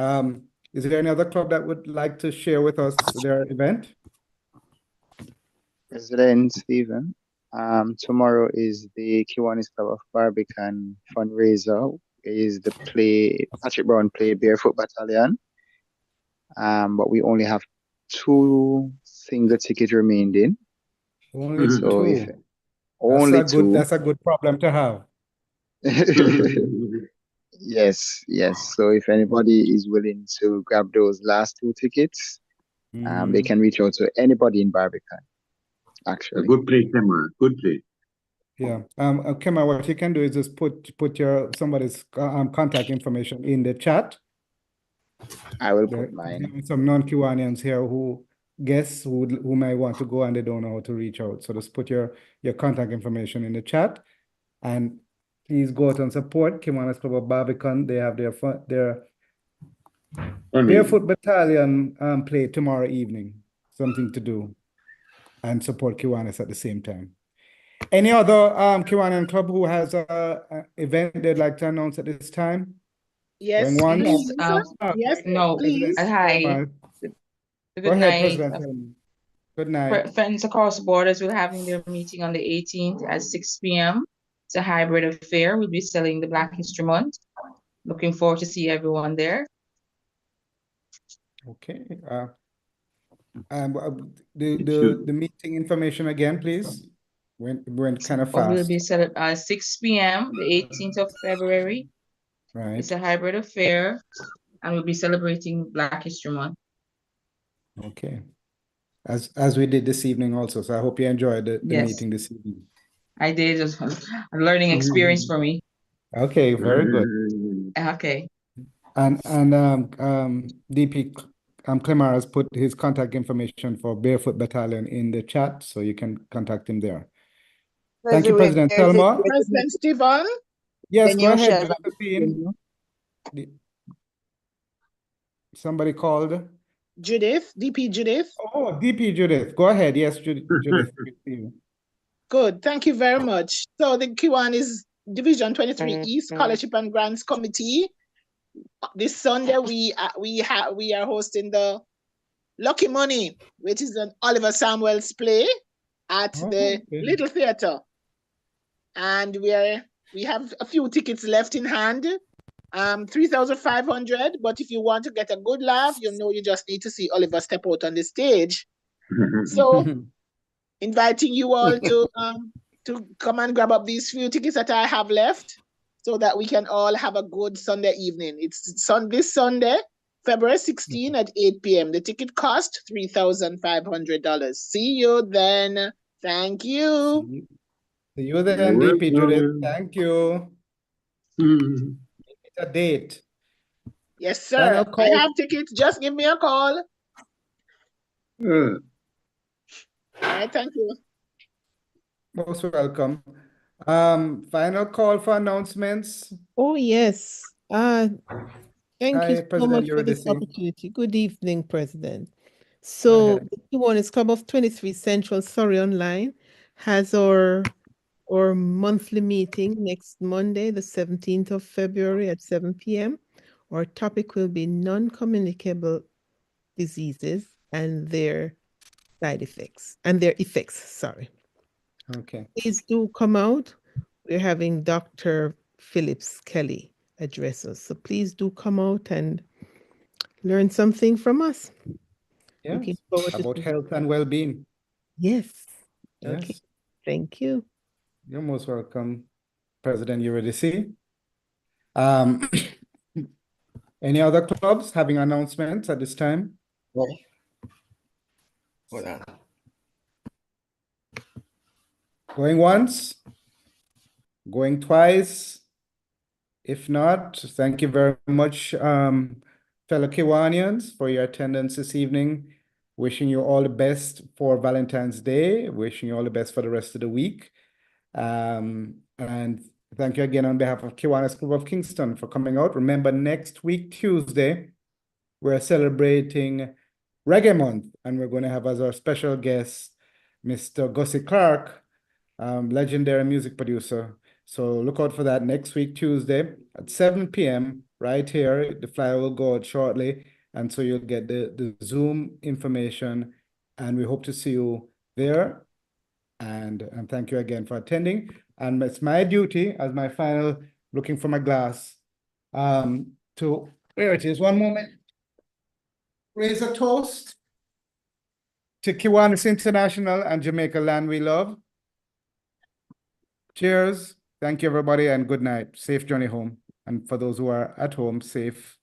Speaker 1: Is there any other club that would like to share with us their event?
Speaker 15: President Stephen, tomorrow is the Kiwanis Club of Barbican fundraiser. Is the Patrick Brown Play Barefoot Battalion. But we only have 2 single tickets remaining.
Speaker 1: Only
Speaker 15: So
Speaker 1: two.
Speaker 15: if only 2.
Speaker 1: That's a good problem to have.
Speaker 15: Yes. So if anybody is willing to grab those last 2 tickets, they can reach out to anybody in Barbican. Actually,
Speaker 11: a good place, Emma. Good place.
Speaker 1: Yeah. Kema, what you can do is just put somebody's contact information in the chat.
Speaker 15: I will put mine.
Speaker 1: There are some non-Kiwanians here who might want to go and they don't know how to reach out. So just put your contact information in the chat, and please go out and support Kiwanis Club of Barbican. They have their Barefoot Battalion play tomorrow evening. Something to do, and support Kiwanis at the same time. Any other Kiwanian club who has a event they'd like to announce at this time?
Speaker 21: Yes,
Speaker 1: Going once?
Speaker 21: yes,
Speaker 12: No,
Speaker 21: please.
Speaker 12: hi.
Speaker 1: Go
Speaker 12: Good
Speaker 1: ahead,
Speaker 12: night.
Speaker 1: President. Good night.
Speaker 12: Friends Across Borders will having their meeting on the 18th at 6 p.m. It's a hybrid affair. We'll be selling the Black History Month. Looking forward to see everyone there.
Speaker 1: Okay. The meeting information again, please. Went kind of fast.
Speaker 12: We'll be selling at 6 p.m. the 18th of February.
Speaker 1: Right.
Speaker 12: It's a hybrid affair, and we'll be celebrating Black History Month.
Speaker 1: Okay. As we did this evening also. So I hope you enjoyed the
Speaker 12: Yes.
Speaker 1: meeting this evening.
Speaker 12: I did. It was a learning experience for me.
Speaker 1: Okay, very good.
Speaker 12: Okay.
Speaker 1: And DP Clemar has put his contact information for Barefoot Battalion in the chat, so you can contact him there. Thank you, President Thelma.
Speaker 21: President Stephen.
Speaker 1: Yes, go ahead, Josephine. Somebody called.
Speaker 21: Judith, DP Judith.
Speaker 1: Oh, DP Judith. Go ahead. Yes, Judith.
Speaker 21: Good. Thank you very much. So the Kiwanis Division 23 East Scholarship and Grants Committee. This Sunday we are hosting the Lucky Money, which is an Oliver Samuels play at the Little Theatre, and we have a few tickets left in hand. 3,500. But if you want to get a good laugh, you just need to see Oliver step out on the stage. So, inviting you all to come and grab up these few tickets that I have left, so that we can all have a good Sunday evening. It's this Sunday, February 16 at 8 p.m. The ticket cost $3,500. See you then. Thank you.
Speaker 1: See you then, DP Judith. Thank you. It's a date.
Speaker 21: Yes, sir. I have tickets. Just give me a call. All right, thank you.
Speaker 1: Most welcome. Final call for announcements.
Speaker 13: Oh, yes. Thank you so
Speaker 1: President
Speaker 13: much for this opportunity. Good evening, President. So the Kiwanis Club of 23 Central Surrey Online has our monthly meeting next Monday, the 17th of February at 7 p.m. Our topic will be non-communicable diseases and their side effects and their effects, sorry.
Speaker 1: Okay.
Speaker 13: Please do come out. We're having Dr. Phillips Kelly address us. So please do come out and learn something from us.
Speaker 1: Yes.
Speaker 13: Looking forward
Speaker 1: About
Speaker 13: to
Speaker 1: health and well-being.
Speaker 13: Yes.
Speaker 1: Yes.
Speaker 13: Okay. Thank you.
Speaker 1: You're most welcome, President Eurydice. Any other clubs having announcements at this time?
Speaker 8: Hold on.
Speaker 1: Going once? Going twice? If not, thank you very much, fellow Kiwanians, for your attendance this evening. Wishing you all the best for Valentine's Day. Wishing you all the best for the rest of the week. And thank you again on behalf of Kiwanis Club of Kingston for coming out. Remember, next week, Tuesday, we're celebrating Reggae Month, and we're going to have as our special guest, Mr. Gussie Clark, legendary music producer. So look out for that next week, Tuesday at 7 p.m. right here. The flyer will go out shortly. And so you'll get the Zoom information. And we hope to see you there. And thank you again for attending. And it's my duty as my final, looking for my glass, to, here it is, one moment. Raise a toast to Kiwanis International and Jamaica Land We Love. Cheers. Thank you, everybody, and good night. Safe journey home. And for those who are at home, safe